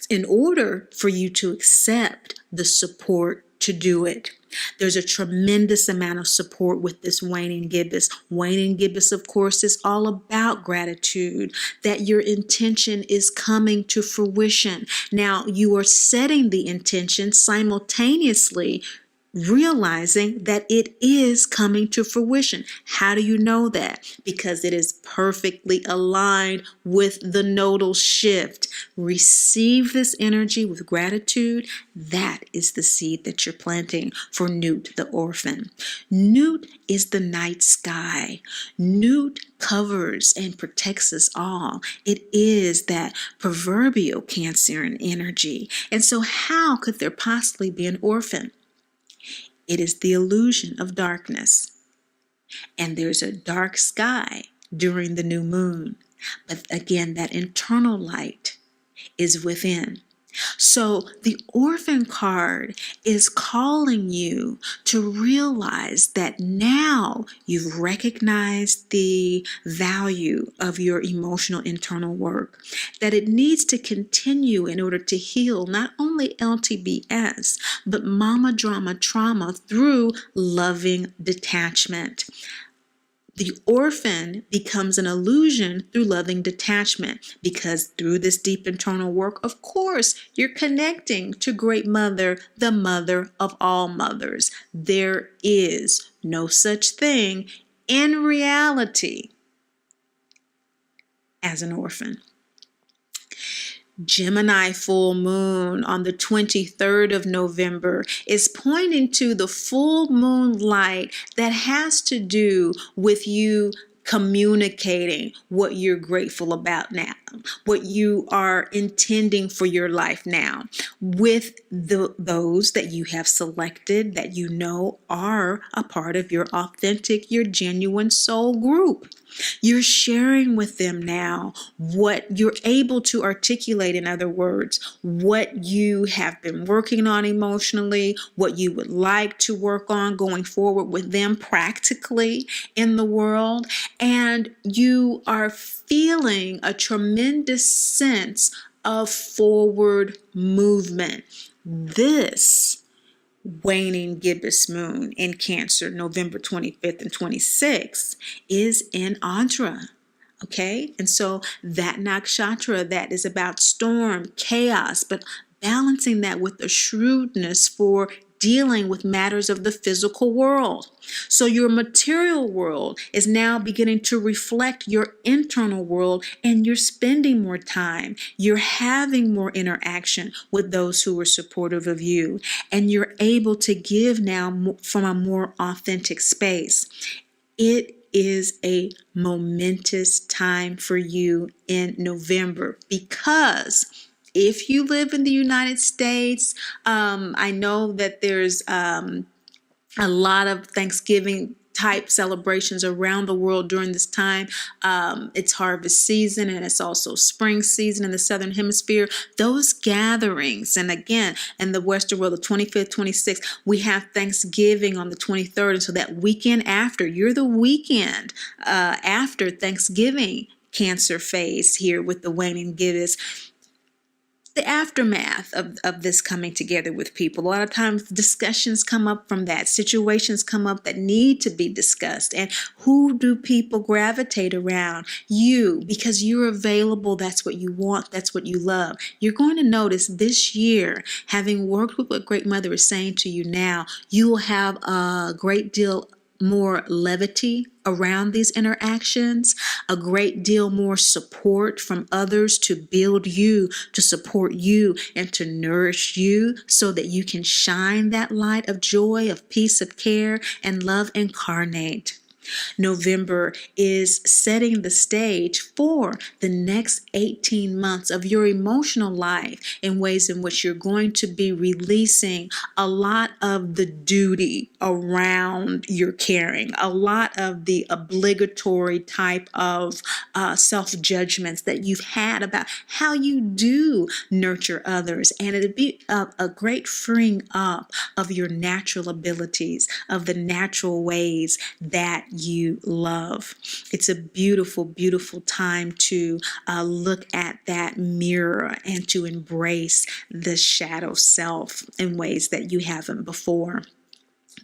in order for you to accept the support to do it. There's a tremendous amount of support with this waning gibbous. Waning gibbous, of course, is all about gratitude, that your intention is coming to fruition. Now, you are setting the intention simultaneously, realizing that it is coming to fruition. How do you know that? Because it is perfectly aligned with the nodal shift. Receive this energy with gratitude. That is the seed that you're planting for Newt, the orphan. Newt is the night sky. Newt covers and protects us all. It is that proverbial Cancerian energy. And so how could there possibly be an orphan? It is the illusion of darkness. And there's a dark sky during the new moon. But again, that internal light is within. So the Orphan card is calling you to realize that now you've recognized the value of your emotional internal work, that it needs to continue in order to heal not only LTBS, but mama drama trauma through loving detachment. The orphan becomes an illusion through loving detachment, because through this deep internal work, of course, you're connecting to Great Mother, the mother of all mothers. There is no such thing in reality as an orphan. Gemini full moon on the 23rd of November is pointing to the full moon light that has to do with you communicating what you're grateful about now, what you are intending for your life now, with those that you have selected that you know are a part of your authentic, your genuine soul group. You're sharing with them now what you're able to articulate, in other words, what you have been working on emotionally, what you would like to work on going forward with them practically in the world. And you are feeling a tremendous sense of forward movement. This waning gibbous moon in Cancer, November 25th and 26th, is in Andra. Okay, and so that nakshatra that is about storm, chaos, but balancing that with the shrewdness for dealing with matters of the physical world. So your material world is now beginning to reflect your internal world, and you're spending more time. You're having more interaction with those who are supportive of you, and you're able to give now from a more authentic space. It is a momentous time for you in November, because if you live in the United States, I know that there's a lot of Thanksgiving type celebrations around the world during this time. It's harvest season, and it's also spring season in the Southern Hemisphere. Those gatherings, and again, in the Western world, the 25th, 26th, we have Thanksgiving on the 23rd. And so that weekend after, you're the weekend after Thanksgiving Cancer phase here with the waning gibbous. The aftermath of this coming together with people. A lot of times discussions come up from that. Situations come up that need to be discussed. And who do people gravitate around? You, because you're available. That's what you want. That's what you love. You're going to notice this year, having worked with what Great Mother is saying to you now, you will have a great deal more levity around these interactions, a great deal more support from others to build you, to support you, and to nourish you so that you can shine that light of joy, of peace, of care, and love incarnate. November is setting the stage for the next 18 months of your emotional life in ways in which you're going to be releasing a lot of the duty around your caring, a lot of the obligatory type of self-judgments that you've had about how you do nurture others. And it'd be a great freeing up of your natural abilities, of the natural ways that you love. It's a beautiful, beautiful time to look at that mirror and to embrace the shadow self in ways that you haven't before.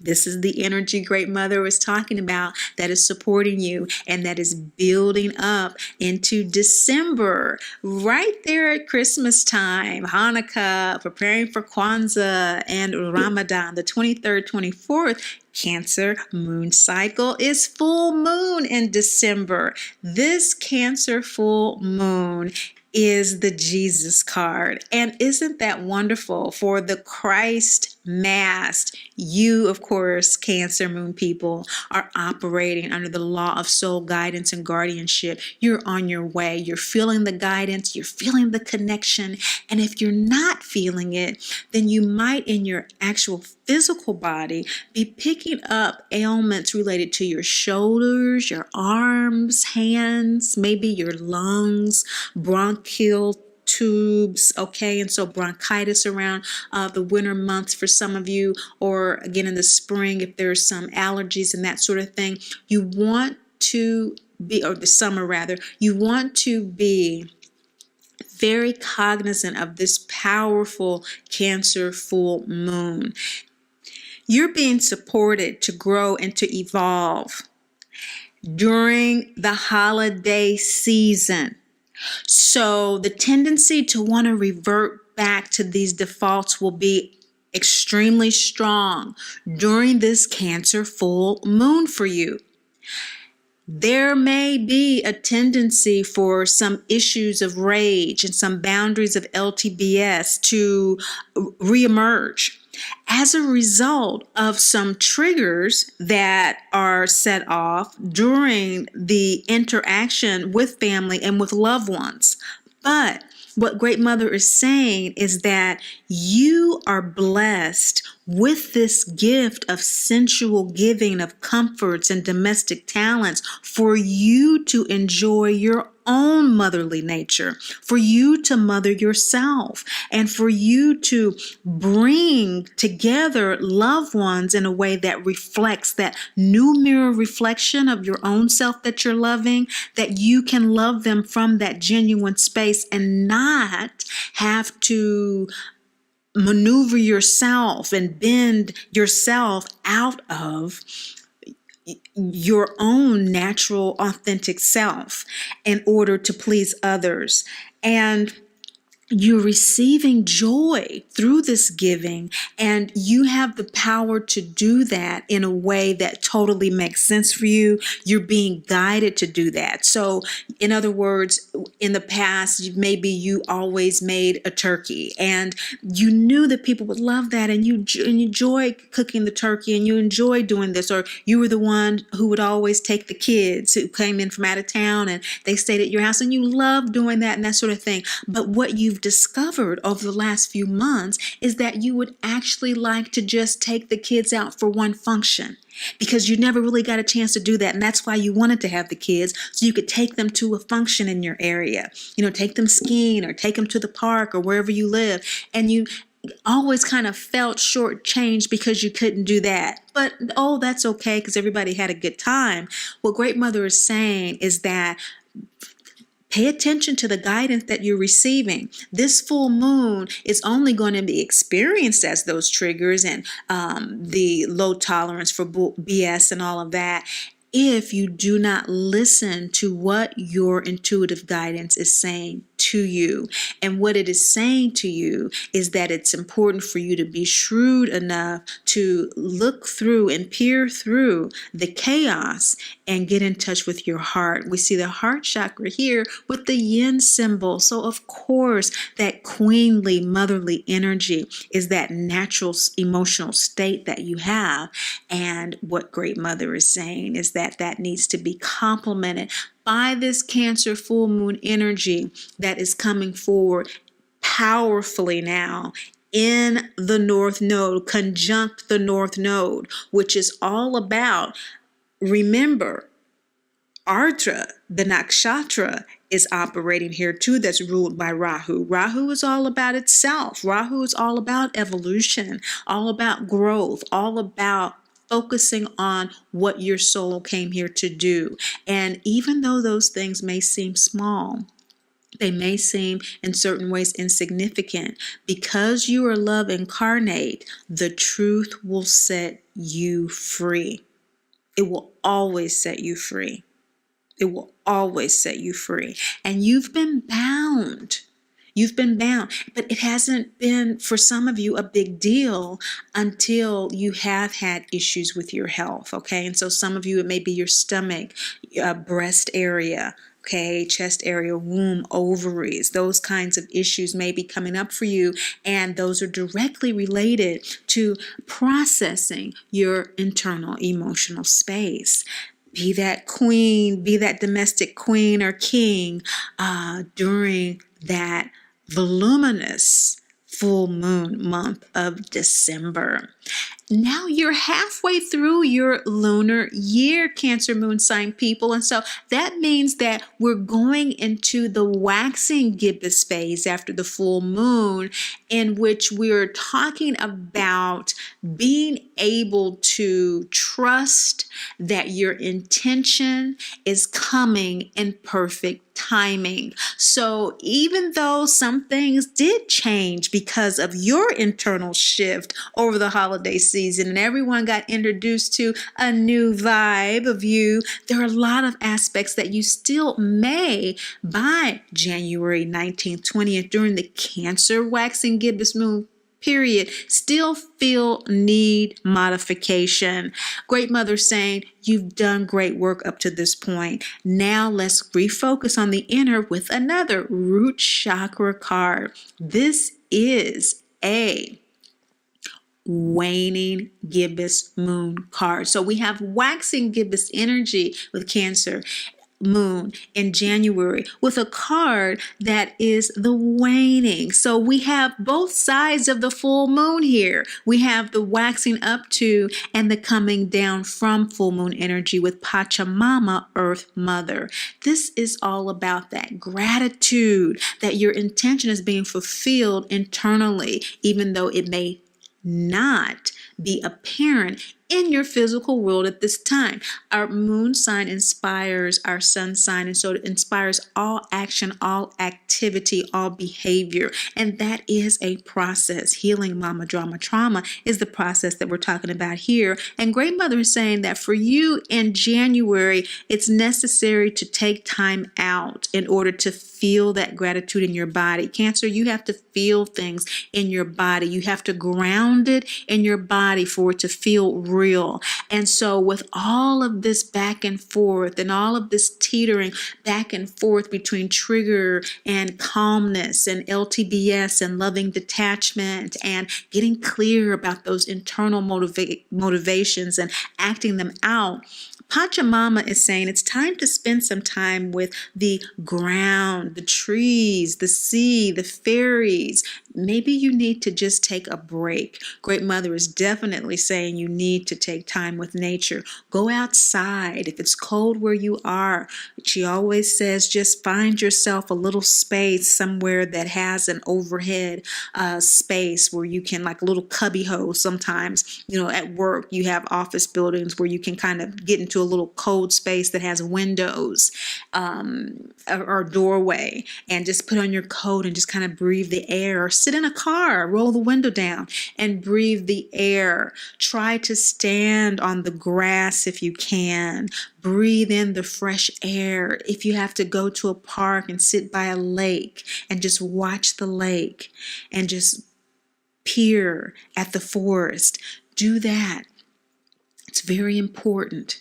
This is the energy Great Mother was talking about that is supporting you and that is building up into December, right there at Christmas time, Hanukkah, preparing for Kwanzaa and Ramadan, the 23rd, 24th. Cancer moon cycle is full moon in December. This Cancer full moon is the Jesus card. And isn't that wonderful? For the Christ masked, you, of course, Cancer moon people, are operating under the law of soul guidance and guardianship. You're on your way. You're feeling the guidance. You're feeling the connection. And if you're not feeling it, then you might in your actual physical body be picking up ailments related to your shoulders, your arms, hands, maybe your lungs, bronchial tubes, okay? And so bronchitis around the winter months for some of you, or again in the spring if there's some allergies and that sort of thing. You want to be, or the summer rather, you want to be very cognizant of this powerful Cancer full moon. You're being supported to grow and to evolve during the holiday season. So the tendency to want to revert back to these defaults will be extremely strong during this Cancer full moon for you. There may be a tendency for some issues of rage and some boundaries of LTBS to reemerge as a result of some triggers that are set off during the interaction with family and with loved ones. But what Great Mother is saying is that you are blessed with this gift of sensual giving of comforts and domestic talents for you to enjoy your own motherly nature, for you to mother yourself, and for you to bring together loved ones in a way that reflects that new mirror reflection of your own self that you're loving, that you can love them from that genuine space and not have to maneuver yourself and bend yourself out of your own natural, authentic self in order to please others. And you're receiving joy through this giving, and you have the power to do that in a way that totally makes sense for you. You're being guided to do that. So, in other words, in the past, maybe you always made a turkey, and you knew that people would love that, and you enjoy cooking the turkey, and you enjoy doing this, or you were the one who would always take the kids who came in from out of town, and they stayed at your house, and you love doing that and that sort of thing. But what you've discovered over the last few months is that you would actually like to just take the kids out for one function, because you never really got a chance to do that. And that's why you wanted to have the kids, so you could take them to a function in your area, take them skiing or take them to the park or wherever you live. And you always kind of felt shortchanged because you couldn't do that. But, that's okay, because everybody had a good time. What Great Mother is saying is that pay attention to the guidance that you're receiving. This full moon is only going to be experienced as those triggers and the low tolerance for BS and all of that, if you do not listen to what your intuitive guidance is saying to you. And what it is saying to you is that it's important for you to be shrewd enough to look through and peer through the chaos and get in touch with your heart. We see the heart chakra here with the yin symbol. So of course, that queenly, motherly energy is that natural emotional state that you have. And what Great Mother is saying is that needs to be complemented by this Cancer full moon energy that is coming forward powerfully now in the North Node, conjunct the North Node, which is all about, remember, Ardra, the nakshatra, is operating here too, that's ruled by Rahu. Rahu is all about itself. Rahu is all about evolution, all about growth, all about focusing on what your soul came here to do. And even though those things may seem small, they may seem in certain ways insignificant, because you are love incarnate, the truth will set you free. It will always set you free. It will always set you free. And you've been bound. You've been bound, but it hasn't been, for some of you, a big deal until you have had issues with your health, okay? And so some of you, it may be your stomach, breast area, okay, chest area, womb, ovaries, those kinds of issues may be coming up for you, and those are directly related to processing your internal emotional space. Be that queen, be that domestic queen or king during that voluminous full moon month of December. now you're halfway through your lunar year, Cancer moon sign people. And so that means that we're going into the waxing gibbous phase after the full moon, in which we're talking about being able to trust that your intention is coming in perfect timing. So even though some things did change because of your internal shift over the holiday season and everyone got introduced to a new vibe of you, there are a lot of aspects that you still may, by January 19th, 20th, during the Cancer waxing gibbous moon period, still feel need modification. Great Mother saying, you've done great work up to this point. Now let's refocus on the inner with another root chakra card. This is a waning gibbous moon card. So we have waxing gibbous energy with Cancer moon in January with a card that is the waning. So we have both sides of the full moon here. We have the waxing up to and the coming down from full moon energy with Pachamama, Earth Mother. This is all about that gratitude that your intention is being fulfilled internally, even though it may not be apparent in your physical world at this time. Our moon sign inspires our sun sign, and so it inspires all action, all activity, all behavior. And that is a process. Healing mama drama trauma is the process that we're talking about here. And Great Mother is saying that for you in January, it's necessary to take time out in order to feel that gratitude in your body. Cancer, you have to feel things in your body. You have to ground it in your body for it to feel real. And so with all of this back and forth and all of this teetering back and forth between trigger and calmness and LTBS and loving detachment and getting clear about those internal motivations and acting them out, Pachamama is saying it's time to spend some time with the ground, the trees, the sea, the fairies. Maybe you need to just take a break. Great Mother is definitely saying you need to take time with nature. Go outside. If it's cold where you are, she always says just find yourself a little space somewhere that has an overhead space where you can, like a little cubby hole sometimes, at work you have office buildings where you can kind of get into a little cold space that has windows or doorway, and just put on your coat and just kind of breathe the air, or sit in a car, roll the window down and breathe the air. Try to stand on the grass if you can. Breathe in the fresh air. If you have to go to a park and sit by a lake and just watch the lake and just peer at the forest, do that. It's very important,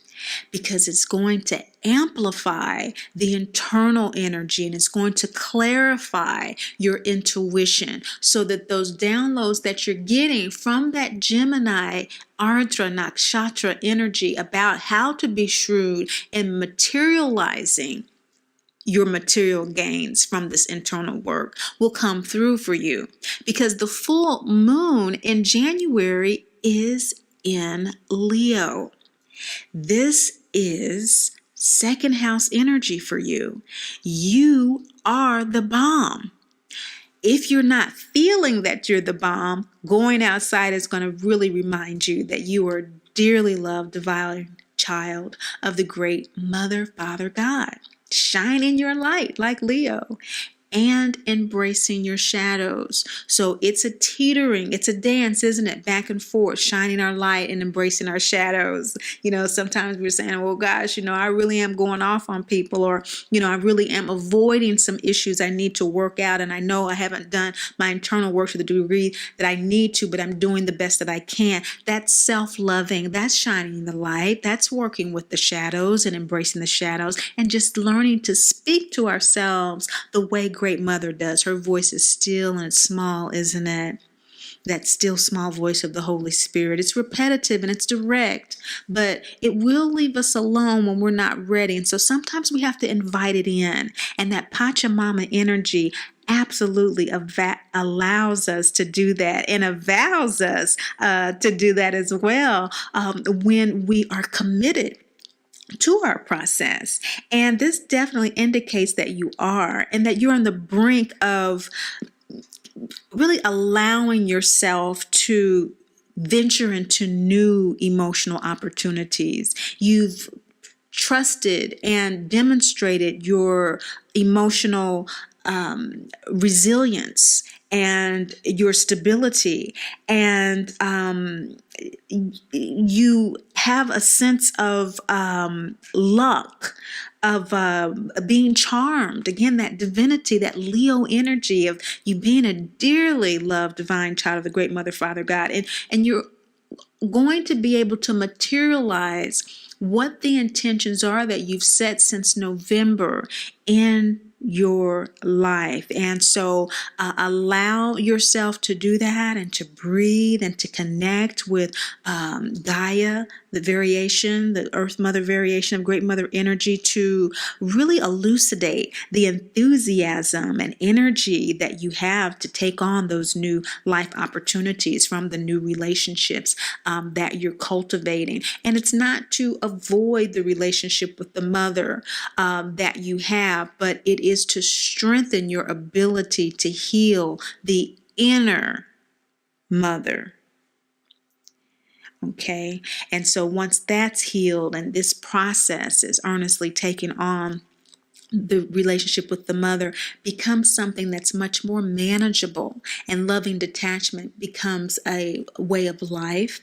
because it's going to amplify the internal energy and it's going to clarify your intuition, so that those downloads that you're getting from that Gemini Ardra Nakshatra energy about how to be shrewd in materializing your material gains from this internal work will come through for you, because the full moon in January is in Leo. This is second house energy for you. You are the bomb. If you're not feeling that you're the bomb, going outside is going to really remind you that you are dearly loved, divine child of the great Mother, Father, God. Shine in your light like Leo, and embracing your shadows. So it's a teetering, it's a dance, isn't it? Back and forth, shining our light and embracing our shadows. Sometimes we're saying, well, gosh, I really am going off on people, or, I really am avoiding some issues I need to work out. And I know I haven't done my internal work to the degree that I need to, but I'm doing the best that I can. That's self-loving. That's shining the light. That's working with the shadows and embracing the shadows and just learning to speak to ourselves the way Great Mother does. Her voice is still and it's small, isn't it? That still small voice of the Holy Spirit. It's repetitive and it's direct, but it will leave us alone when we're not ready. And so sometimes we have to invite it in. And that Pachamama energy absolutely allows us to do that and avows us to do that as well when we are committed to our process. And this definitely indicates that you are, and that you're on the brink of really allowing yourself to venture into new emotional opportunities. You've trusted and demonstrated your emotional resilience and your stability, and you have a sense of luck, of being charmed. Again, that divinity, that Leo energy of you being a dearly loved divine child of the great Mother, Father, God, and you're going to be able to materialize what the intentions are that you've set since November in your life. And so allow yourself to do that, and to breathe, and to connect with Gaia, the variation, the Earth Mother variation of Great Mother energy, to really elucidate the enthusiasm and energy that you have to take on those new life opportunities from the new relationships that you're cultivating. And it's not to avoid the relationship with the mother that you have, but it is to strengthen your ability to heal the inner mother. Okay, and so once that's healed and this process is earnestly taken on, the relationship with the mother becomes something that's much more manageable, and loving detachment becomes a way of life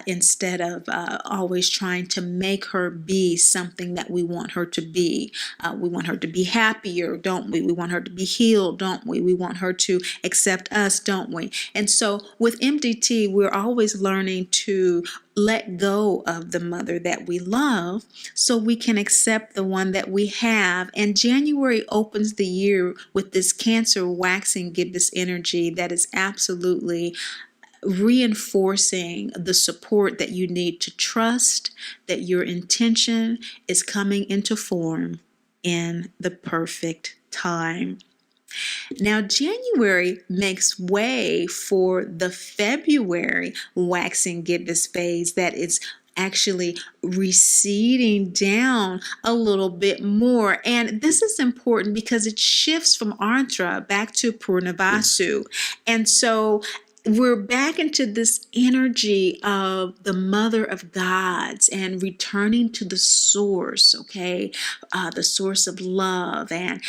instead of always trying to make her be something that we want her to be. We want her to be happier, don't we? We want her to be healed, don't we? We want her to accept us, don't we? And so with MDT, we're always learning to let go of the mother that we love so we can accept the one that we have. And January opens the year with this Cancer waxing gibbous energy that is absolutely reinforcing the support that you need to trust that your intention is coming into form in the perfect time. Now, January makes way for the February waxing gibbous phase that is actually receding down a little bit more. And this is important because it shifts from Antra back to Purnavasu. And so we're back into this energy of the mother of gods and returning to the source, okay? The source of love, and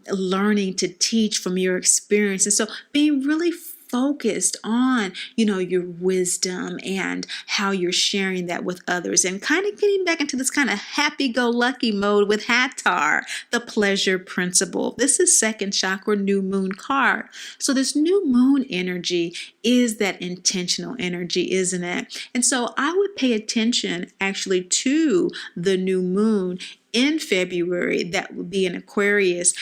learning to teach from your experience. And so being really focused on, your wisdom and how you're sharing that with others, and kind of getting back into this kind of happy-go-lucky mode with Hattar, the pleasure principle. This is second chakra new moon card. So this new moon energy is that intentional energy, isn't it? And so I would pay attention actually to the new moon in February that would be in Aquarius,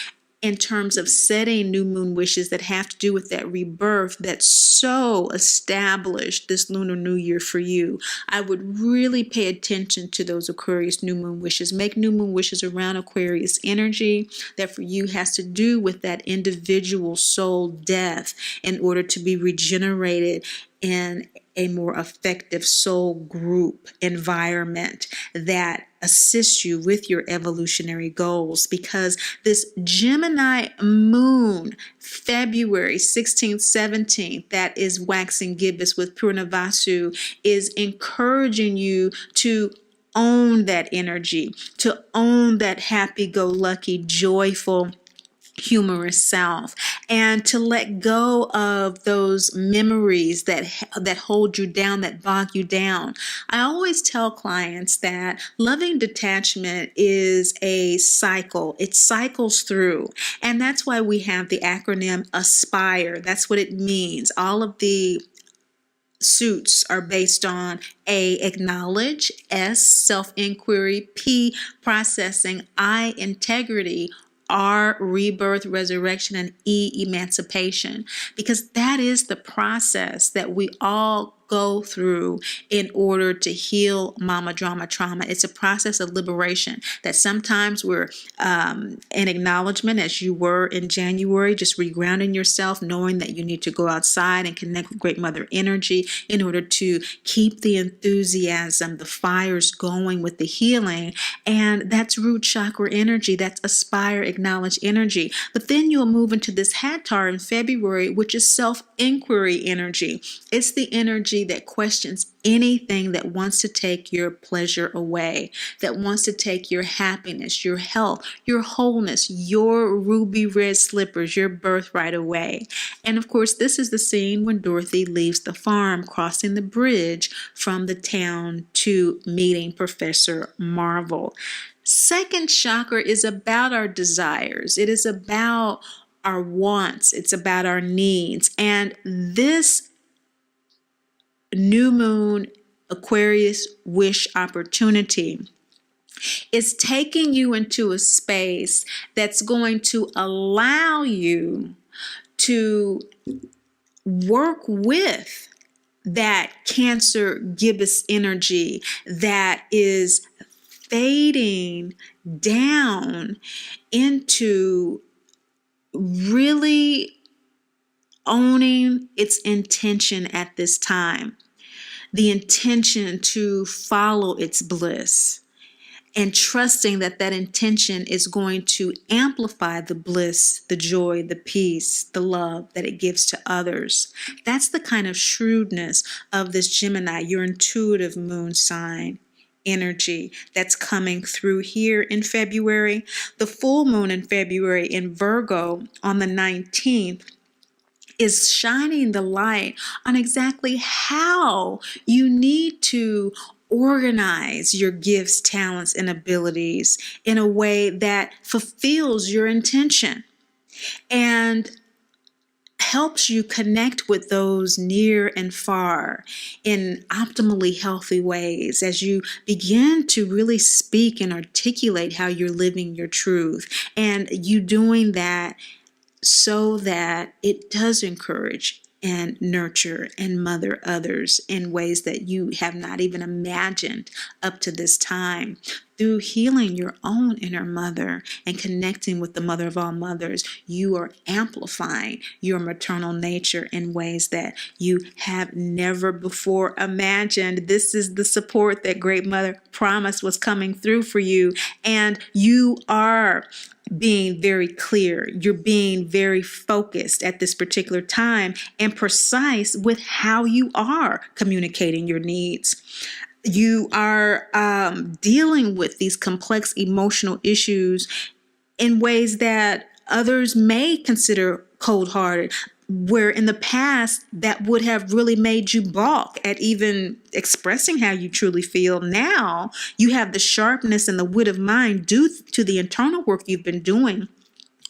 in terms of setting new moon wishes that have to do with that rebirth that so established this Lunar New Year for you. I would really pay attention to those Aquarius new moon wishes. Make new moon wishes around Aquarius energy that for you has to do with that individual soul death in order to be regenerated in a more effective soul group environment that assists you with your evolutionary goals. Because this Gemini moon, February 16th, 17th, that is waxing gibbous with Purnavasu, is encouraging you to own that energy, to own that happy-go-lucky, joyful, humorous self, and to let go of those memories that hold you down, that bog you down. I always tell clients that loving detachment is a cycle. It cycles through, and that's why we have the acronym ASPIRE. That's what it means. All of the suits are based on A, acknowledge, S, self-inquiry, P, processing, I, integrity, R, rebirth, resurrection, and E, emancipation, because that is the process that we all go through in order to heal mama drama trauma. It's a process of liberation that sometimes we're in acknowledgement, as you were in January, just regrounding yourself, knowing that you need to go outside and connect with Great Mother energy in order to keep the enthusiasm, the fires going with the healing. And that's root chakra energy. That's aspire, acknowledge energy. But then you'll move into this Hattar in February, which is self-inquiry energy. It's the energy that questions anything that wants to take your pleasure away, that wants to take your happiness, your health, your wholeness, your ruby red slippers, your birthright away. And of course, this is the scene when Dorothy leaves the farm, crossing the bridge from the town to meeting Professor Marvel. Second chakra is about our desires. It is about our wants. It's about our needs. And this new moon Aquarius wish opportunity is taking you into a space that's going to allow you to work with that Cancer gibbous energy that is fading down into really owning its intention at this time. The intention to follow its bliss and trusting that that intention is going to amplify the bliss, the joy, the peace, the love that it gives to others. That's the kind of shrewdness of this Gemini, your intuitive moon sign energy that's coming through here in February. The full moon in February in Virgo on the 19th is shining the light on exactly how you need to organize your gifts, talents, and abilities in a way that fulfills your intention and helps you connect with those near and far in optimally healthy ways as you begin to really speak and articulate how you're living your truth. And you doing that so that it does encourage and nurture and mother others in ways that you have not even imagined up to this time. Through healing your own inner mother and connecting with the mother of all mothers, you are amplifying your maternal nature in ways that you have never before imagined. This is the support that Great Mother promised was coming through for you, and you are being very clear. You're being very focused at this particular time and precise with how you are communicating your needs. You are dealing with these complex emotional issues in ways that others may consider cold-hearted, where in the past that would have really made you balk at even expressing how you truly feel. Now you have the sharpness and the wit of mind due to the internal work you've been doing,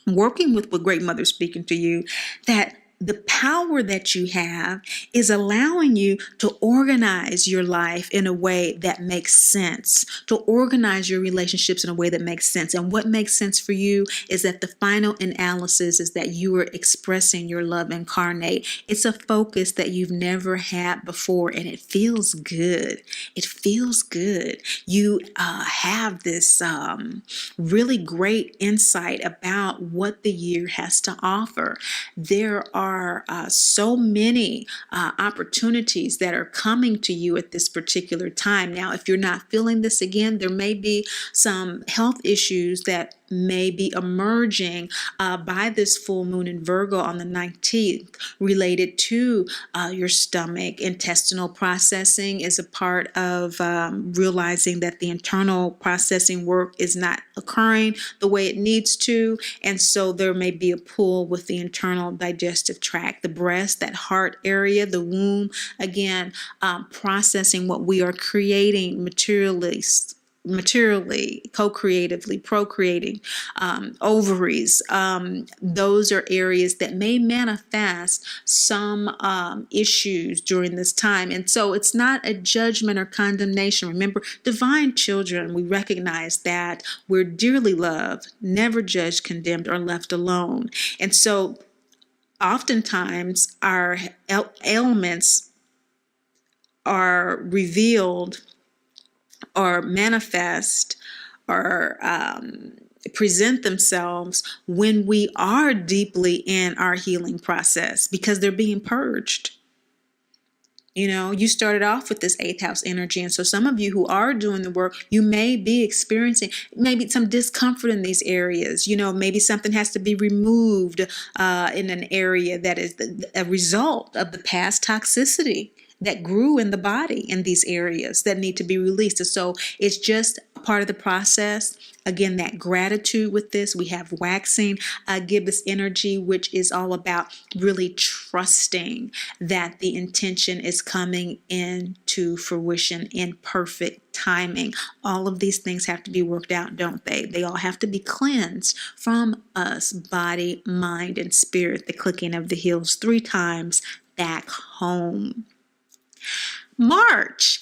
working with Great Mother speaking to you, that the power that you have is allowing you to organize your life in a way that makes sense, to organize your relationships in a way that makes sense. And what makes sense for you is that the final analysis is that you are expressing your love incarnate. It's a focus that you've never had before, and it feels good. It feels good. You have this really great insight about what the year has to offer. There are so many opportunities that are coming to you at this particular time. Now, if you're not feeling this again, there may be some health issues that may be emerging by this full moon in Virgo on the 19th related to your stomach. Intestinal processing is a part of realizing that the internal processing work is not occurring the way it needs to. And so there may be a pull with the internal digestive tract, the breast, that heart area, the womb, again, processing what we are creating materially, co-creatively, procreating, ovaries. Those are areas that may manifest some issues during this time. And so it's not a judgment or condemnation. Remember, divine children, we recognize that we're dearly loved, never judged, condemned, or left alone. And so oftentimes our ailments are revealed or manifest or present themselves when we are deeply in our healing process, because they're being purged. You know, you started off with this 8th house energy. And so some of you who are doing the work, you may be experiencing maybe some discomfort in these areas. You know, maybe something has to be removed in an area that is a result of the past toxicity that grew in the body in these areas that need to be released. And so it's just part of the process. Again, that gratitude with this. We have waxing gibbous energy, which is all about really trusting that the intention is coming into fruition in perfect timing. All of these things have to be worked out, don't they? They all have to be cleansed from us, body, mind, and spirit. The clicking of the heels 3 times back home. March.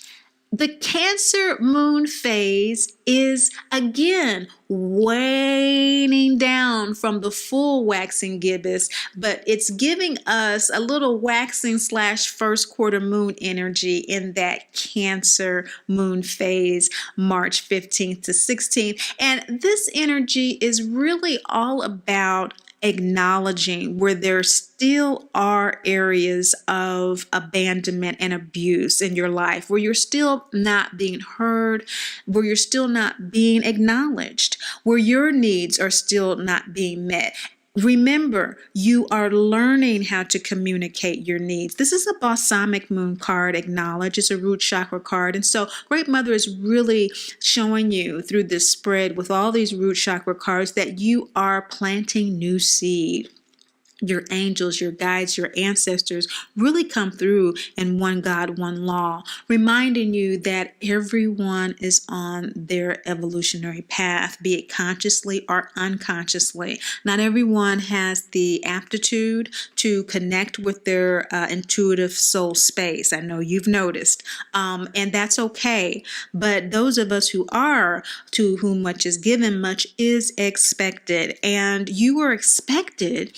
The Cancer moon phase is again waning down from the full waxing gibbous, but it's giving us a little waxing / first quarter moon energy in that Cancer moon phase, March 15th to 16th. And this energy is really all about acknowledging where there still are areas of abandonment and abuse in your life, where you're still not being heard, where you're still not being acknowledged, where your needs are still not being met. Remember, you are learning how to communicate your needs. This is a balsamic moon card, acknowledge. It's a root chakra card. And so Great Mother is really showing you through this spread with all these root chakra cards that you are planting new seed. Your angels, your guides, your ancestors really come through in one God, one law, reminding you that everyone is on their evolutionary path, be it consciously or unconsciously. Not everyone has the aptitude to connect with their intuitive soul space. I know you've noticed, and that's okay. But those of us who are, to whom much is given, much is expected. And you are expected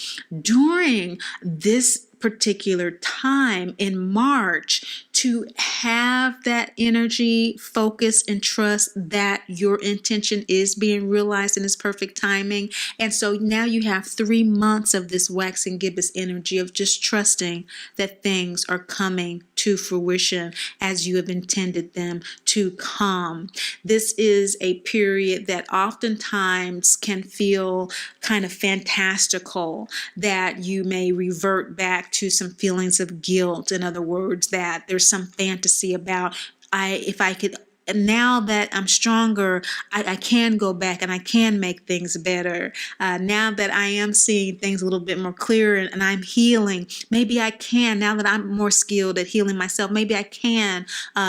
during this particular time in March to have that energy, focus, and trust that your intention is being realized in its perfect timing. And so now you have 3 months of this waxing gibbous energy of just trusting that things are coming to fruition as you have intended them to come. This is a period that oftentimes can feel kind of fantastical, that you may revert back to some feelings of guilt. In other words, that there's some fantasy about, if I could, now that I'm stronger, I can go back and I can make things better. Now that I am seeing things a little bit more clear and I'm healing, maybe I can, now that I'm more skilled at healing myself, maybe I can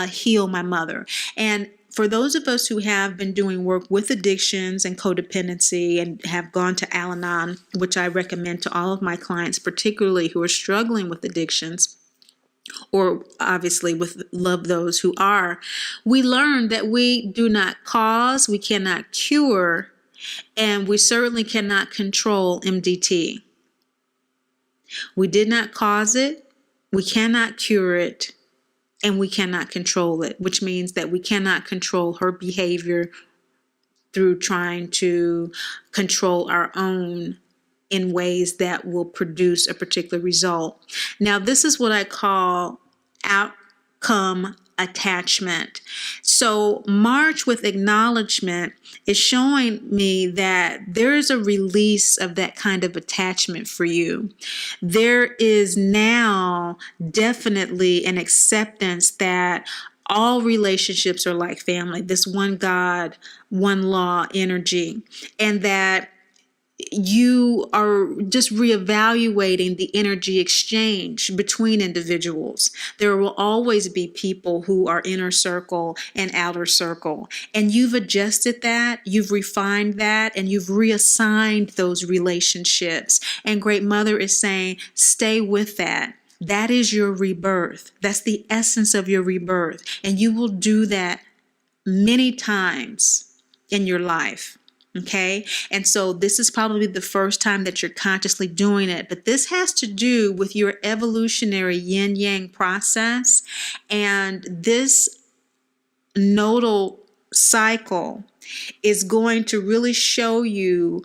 heal my mother. And for those of us who have been doing work with addictions and codependency and have gone to Al-Anon, which I recommend to all of my clients, particularly who are struggling with addictions, or obviously with love those who are, we learned that we do not cause, we cannot cure, and we certainly cannot control MDT. We did not cause it, we cannot cure it, and we cannot control it, which means that we cannot control her behavior through trying to control our own in ways that will produce a particular result. Now, this is what I call outcome attachment. So March with acknowledgement is showing me that there is a release of that kind of attachment for you. There is now definitely an acceptance that all relationships are like family, this one God, one law energy, and that you are just reevaluating the energy exchange between individuals. There will always be people who are inner circle and outer circle, and you've adjusted that, you've refined that, and you've reassigned those relationships. And Great Mother is saying, stay with that. That is your rebirth. That's the essence of your rebirth. And you will do that many times in your life. Okay. And so this is probably the first time that you're consciously doing it, but this has to do with your evolutionary yin yang process. And this nodal cycle is going to really show you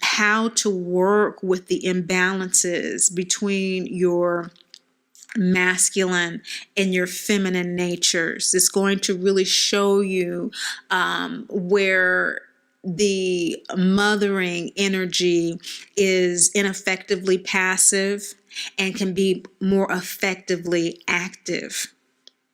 how to work with the imbalances between your masculine and your feminine natures. It's going to really show you where the mothering energy is ineffectively passive and can be more effectively active.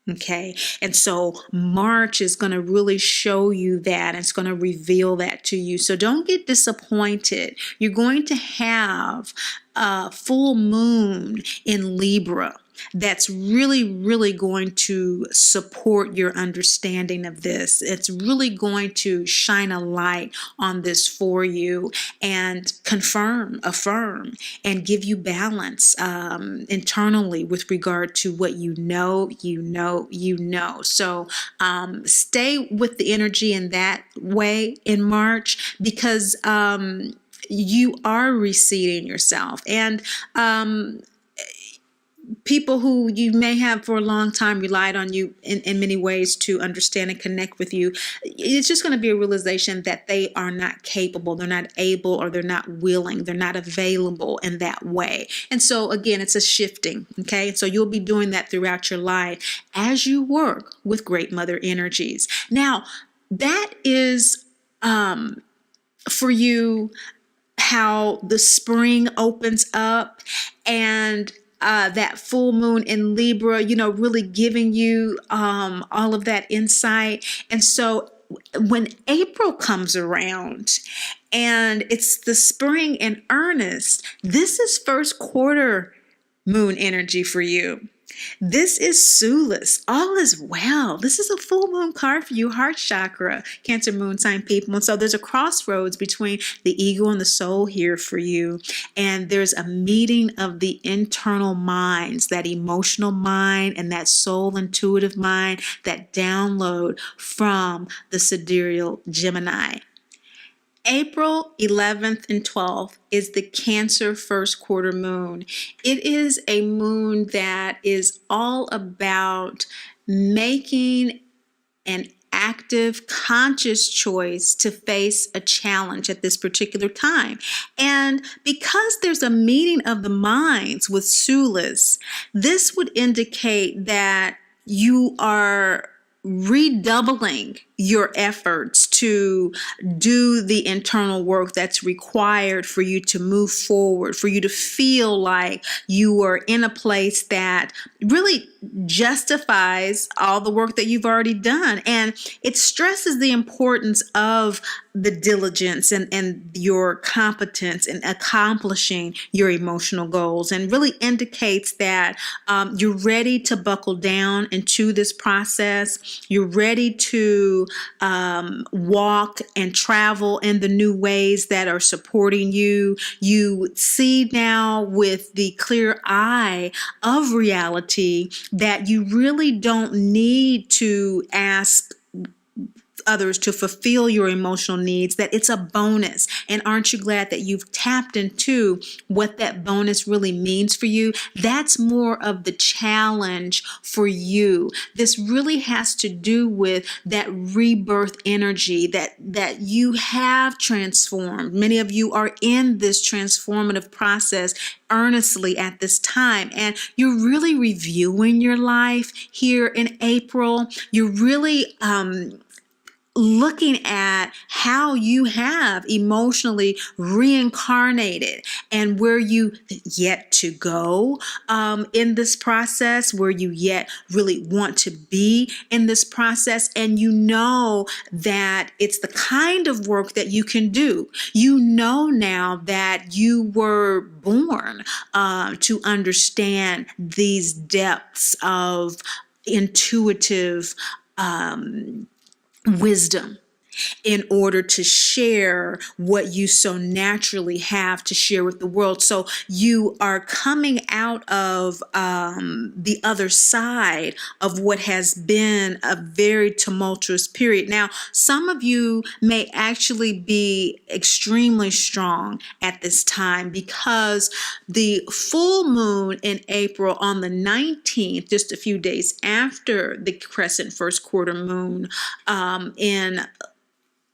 Okay. And so March is going to really show you that. It's going to reveal that to you. So don't get disappointed. You're going to have a full moon in Libra that's really going to support your understanding of this. It's really going to shine a light on this for you and confirm, affirm, and give you balance internally with regard to what you know. So stay with the energy in that way in March, because you are reseeding yourself. And people who you may have for a long time relied on you in many ways to understand and connect with you, it's just going to be a realization that they are not capable, they're not able, or they're not willing, they're not available in that way. And so again, it's a shifting. Okay. So you'll be doing that throughout your life as you work with great mother energies. Now, that is for you how the spring opens up, and that full moon in Libra, really giving you all of that insight. And so when April comes around and it's the spring in earnest, this is first quarter moon energy for you. This is Sulis. All is well. This is a full moon card for you, heart chakra, Cancer moon sign people. And so there's a crossroads between the ego and the soul here for you. And there's a meeting of the internal minds, that emotional mind and that soul intuitive mind, that download from the Sidereal Gemini. April 11th and 12th is the Cancer first quarter moon. It is a moon that is all about making an active, conscious choice to face a challenge at this particular time. And because there's a meeting of the minds with Sulis, this would indicate that you are redoubling your efforts to do the internal work that's required for you to move forward, for you to feel like you are in a place that really justifies all the work that you've already done. And it stresses the importance of the diligence and your competence in accomplishing your emotional goals, and really indicates that you're ready to buckle down into this process. You're ready to walk and travel in the new ways that are supporting you. You see now with the clear eye of reality that you really don't need to ask others to fulfill your emotional needs, that it's a bonus. And aren't you glad that you've tapped into what that bonus really means for you? That's more of the challenge for you. This really has to do with that rebirth energy that you have transformed. Many of you are in this transformative process earnestly at this time, and you're really reviewing your life here in April. You're really looking at how you have emotionally reincarnated and where you yet to go in this process, where you yet really want to be in this process. And you know that it's the kind of work that you can do. You know now that you were born to understand these depths of intuitive wisdom. in order to share what you so naturally have to share with the world. So you are coming out of the other side of what has been a very tumultuous period. Now, some of you may actually be extremely strong at this time because the full moon in April on the 19th, just a few days after the crescent first quarter moon in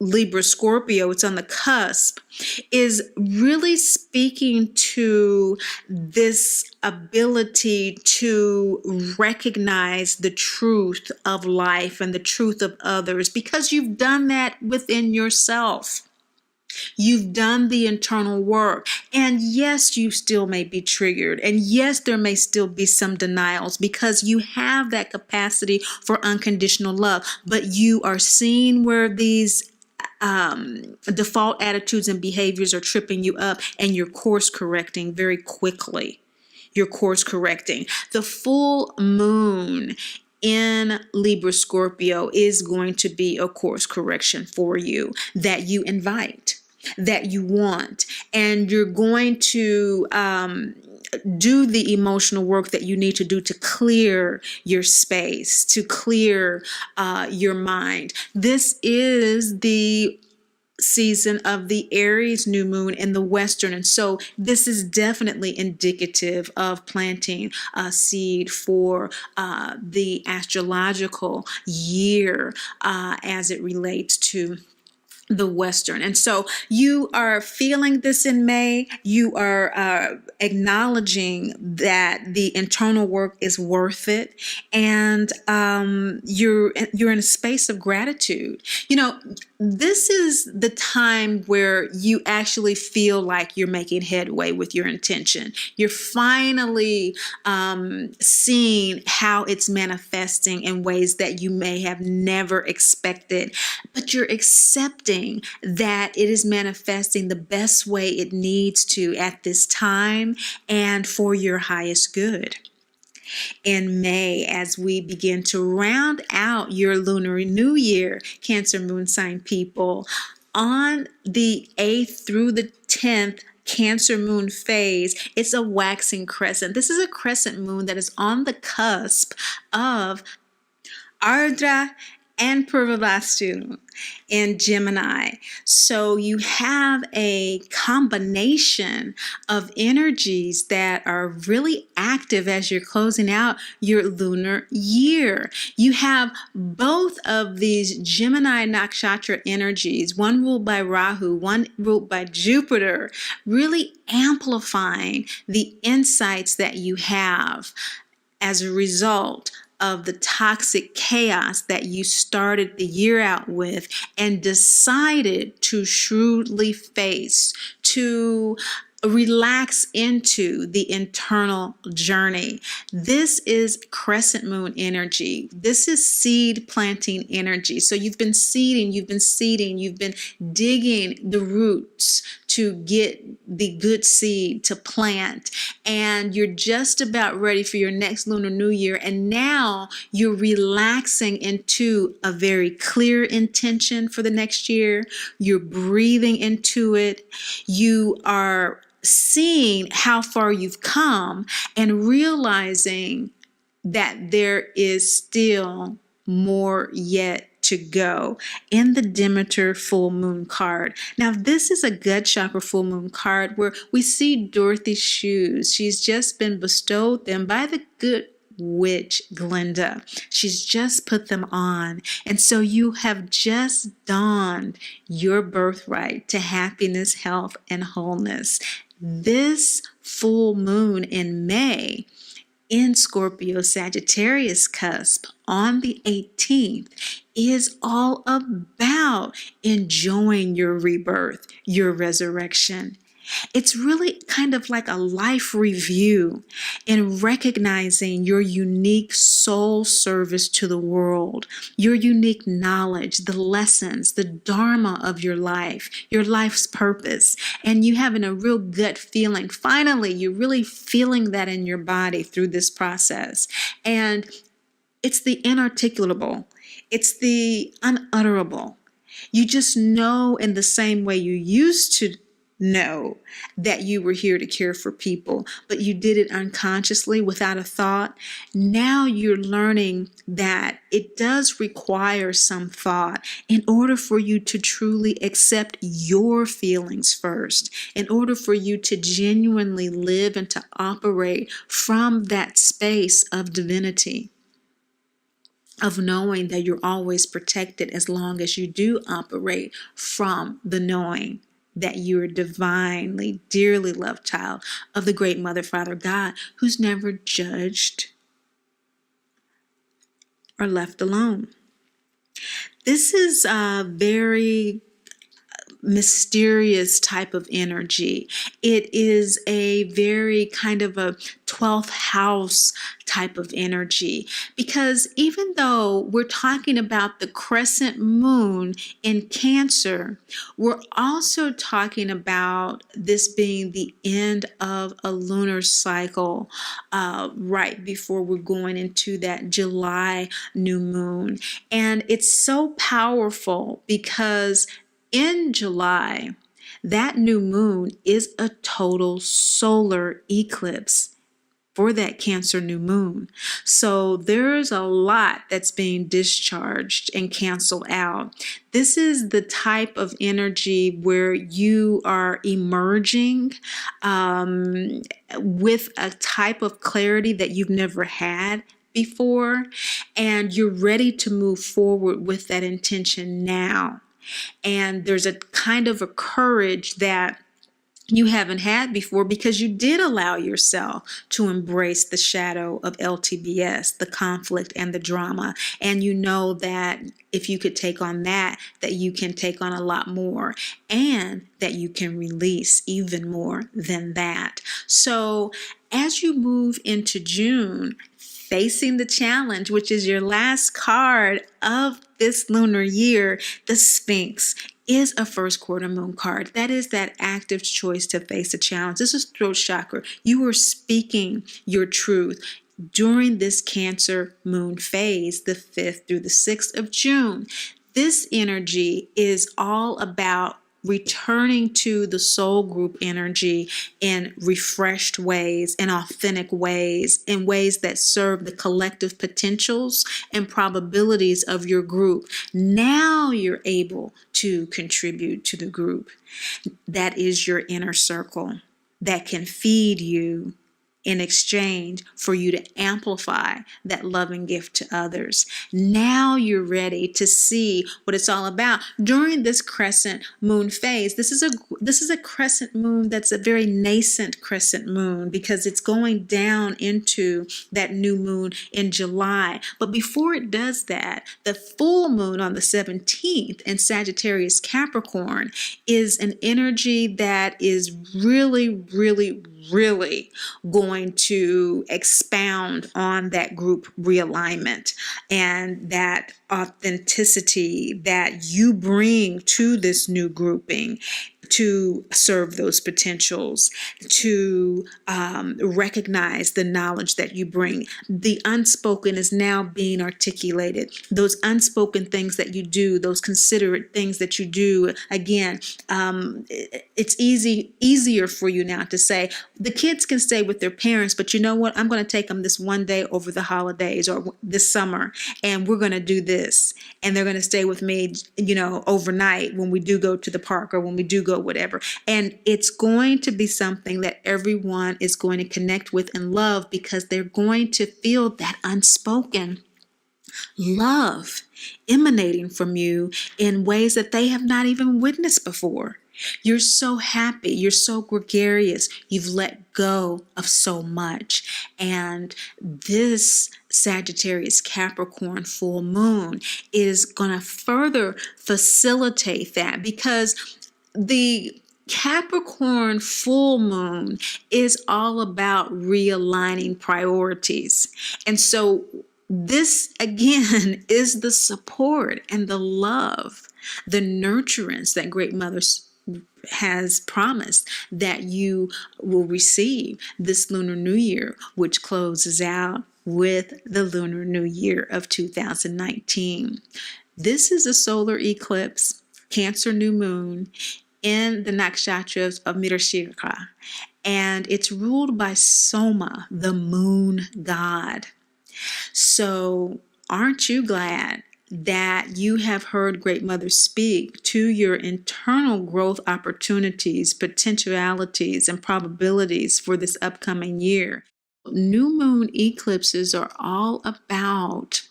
Libra Scorpio, it's on the cusp, is really speaking to this ability to recognize the truth of life and the truth of others, because you've done that within yourself. You've done the internal work. And yes, you still may be triggered. And yes, there may still be some denials because you have that capacity for unconditional love. But you are seeing where these default attitudes and behaviors are tripping you up, and you're course correcting very quickly. You're course correcting. The full moon in Libra Scorpio is going to be a course correction for you that you invite, that you want, and you're going to do the emotional work that you need to do to clear your space, to clear your mind. This is the season of the Aries new moon in the Western. And so this is definitely indicative of planting a seed for the astrological year as it relates to the Western. And so you are feeling this in May. You are acknowledging that the internal work is worth it, and you're in a space of gratitude. You know, this is the time where you actually feel like you're making headway with your intention. You're finally seeing how it's manifesting in ways that you may have never expected, but you're accepting that it is manifesting the best way it needs to at this time and for your highest good. In May, as we begin to round out your lunar new year, Cancer moon sign people, on the 8th through the 10th Cancer moon phase, it's a waxing crescent. This is a crescent moon that is on the cusp of Ardra and Purvavastu in Gemini. So you have a combination of energies that are really active as you're closing out your lunar year. You have both of these Gemini nakshatra energies, one ruled by Rahu, one ruled by Jupiter, really amplifying the insights that you have as a result of the toxic chaos that you started the year out with and decided to shrewdly face, to relax into the internal journey. This is crescent moon energy. This is seed planting energy. So you've been seeding, you've been digging the roots to get the good seed to plant, and you're just about ready for your next lunar new year, and now you're relaxing into a very clear intention for the next year. You're breathing into it. You are seeing how far you've come and realizing that there is still more yet to go in the Demeter full moon card. Now, this is a gut chakra full moon card where we see Dorothy's shoes. She's just been bestowed them by the good witch Glinda. She's just put them on. And so you have just donned your birthright to happiness, health, and wholeness. This full moon in May in Scorpio Sagittarius cusp on the 18th is all about enjoying your rebirth, your resurrection. It's really kind of like a life review in recognizing your unique soul service to the world, your unique knowledge, the lessons, the dharma of your life, your life's purpose, and you having a real gut feeling. Finally, you're really feeling that in your body through this process. And it's the inarticulable. It's the unutterable. You just know in the same way you used to know that you were here to care for people, but you did it unconsciously without a thought. Now you're learning that it does require some thought in order for you to truly accept your feelings first, in order for you to genuinely live and to operate from that space of divinity, of knowing that you're always protected as long as you do operate from the knowing that you're a divinely, dearly loved child of the great Mother, Father, God, who's never judged or left alone. This is a very mysterious type of energy. It is a very kind of a 12th house type of energy, because even though we're talking about the crescent moon in Cancer, we're also talking about this being the end of a lunar cycle right before we're going into that July new moon. And it's so powerful because in July, that new moon is a total solar eclipse for that Cancer new moon. So there's a lot that's being discharged and canceled out. This is the type of energy where you are emerging with a type of clarity that you've never had before, and you're ready to move forward with that intention now. And there's a kind of a courage that you haven't had before because you did allow yourself to embrace the shadow of LTBS, the conflict and the drama. And you know that if you could take on that you can take on a lot more, and that you can release even more than that. So as you move into June, facing the challenge, which is your last card of this lunar year, the Sphinx is a first quarter moon card. That is that active choice to face a challenge. This is throat chakra. You are speaking your truth during this Cancer moon phase, the 5th through the 6th of June. This energy is all about returning to the soul group energy in refreshed ways, in authentic ways, in ways that serve the collective potentials and probabilities of your group. Now you're able to contribute to the group. That is your inner circle that can feed you in exchange for you to amplify that loving gift to others. Now you're ready to see what it's all about. During this crescent moon phase, this is a crescent moon that's a very nascent crescent moon because it's going down into that new moon in July. But before it does that, the full moon on the 17th in Sagittarius Capricorn is an energy that is really going to expound on that group realignment and that authenticity that you bring to this new grouping to serve those potentials, to recognize the knowledge that you bring. The unspoken is now being articulated. Those unspoken things that you do, those considerate things that you do, again, it's easier for you now to say, the kids can stay with their parents, but you know what? I'm going to take them this one day over the holidays or this summer, and we're going to do this. And they're going to stay with me, overnight when we do go to the park or when we do go whatever. And it's going to be something that everyone is going to connect with and love because they're going to feel that unspoken love emanating from you in ways that they have not even witnessed before. You're so happy. You're so gregarious. You've let go of so much. And this Sagittarius Capricorn full moon is going to further facilitate that because the Capricorn full moon is all about realigning priorities. And so this, again, is the support and the love, the nurturance that Great Mother has promised that you will receive this Lunar New Year, which closes out with the Lunar New Year of 2019. This is a solar eclipse. Cancer new moon in the nakshatras of Mirashirka, and it's ruled by Soma, the moon god. So aren't you glad that you have heard Great Mother speak to your internal growth opportunities, potentialities, and probabilities for this upcoming year? New moon eclipses are all about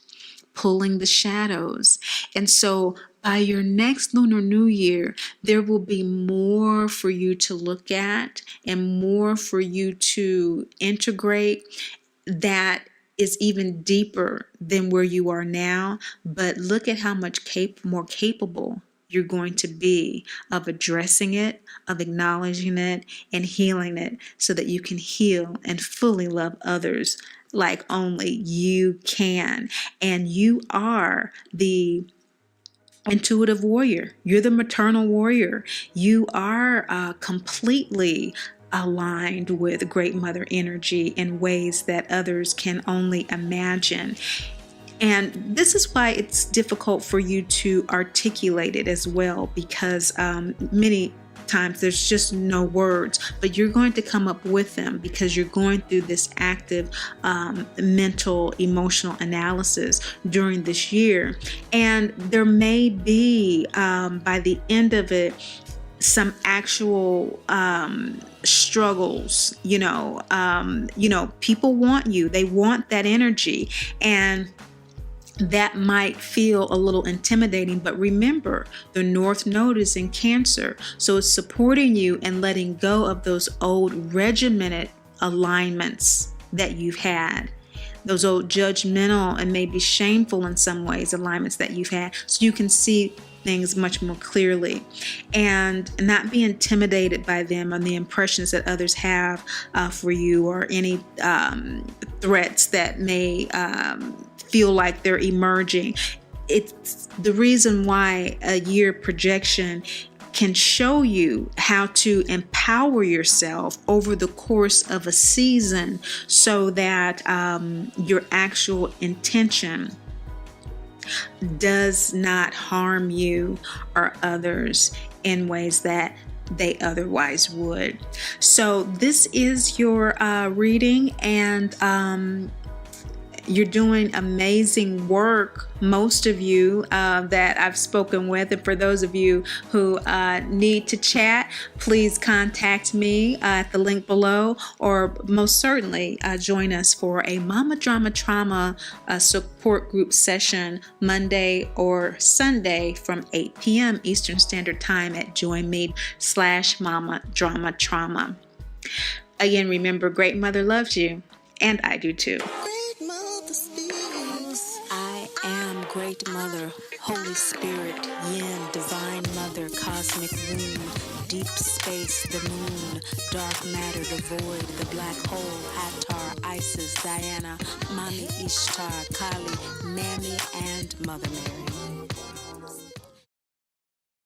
pulling the shadows. And so by your next Lunar New Year, there will be more for you to look at and more for you to integrate that is even deeper than where you are now. But look at how much more capable you're going to be of addressing it, of acknowledging it, and healing it so that you can heal and fully love others like only you can. And you are the intuitive warrior. You're the maternal warrior. You are completely aligned with Great Mother energy in ways that others can only imagine. And this is why it's difficult for you to articulate it as well, because many times there's just no words, but you're going to come up with them because you're going through this active mental, emotional analysis during this year. And there may be, by the end of it, some actual struggles. People want you. They want that energy, and that might feel a little intimidating, but remember, the North Node is in Cancer, so it's supporting you and letting go of those old regimented alignments that you've had, those old judgmental and maybe shameful in some ways alignments that you've had, so you can see things much more clearly and not be intimidated by them and the impressions that others have for you, or any threats that may feel like they're emerging. It's the reason why a year projection can show you how to empower yourself over the course of a season so that your actual intention does not harm you or others in ways that they otherwise would. So this is your reading, and you're doing amazing work, most of you that I've spoken with. And for those of you who need to chat, please contact me at the link below, or most certainly join us for a Mama Drama Trauma support group session Monday or Sunday from 8 p.m. Eastern Standard Time at joinme/Mama Drama Trauma. Again, remember, Great Mother loves you, and I do too. I am Great Mother, Holy Spirit, Yin, Divine Mother, Cosmic Womb, Deep Space, the Moon, Dark Matter, the Void, the Black Hole, Hathor, Isis, Diana, Mami Ishtar, Kali, Mammy, and Mother Mary.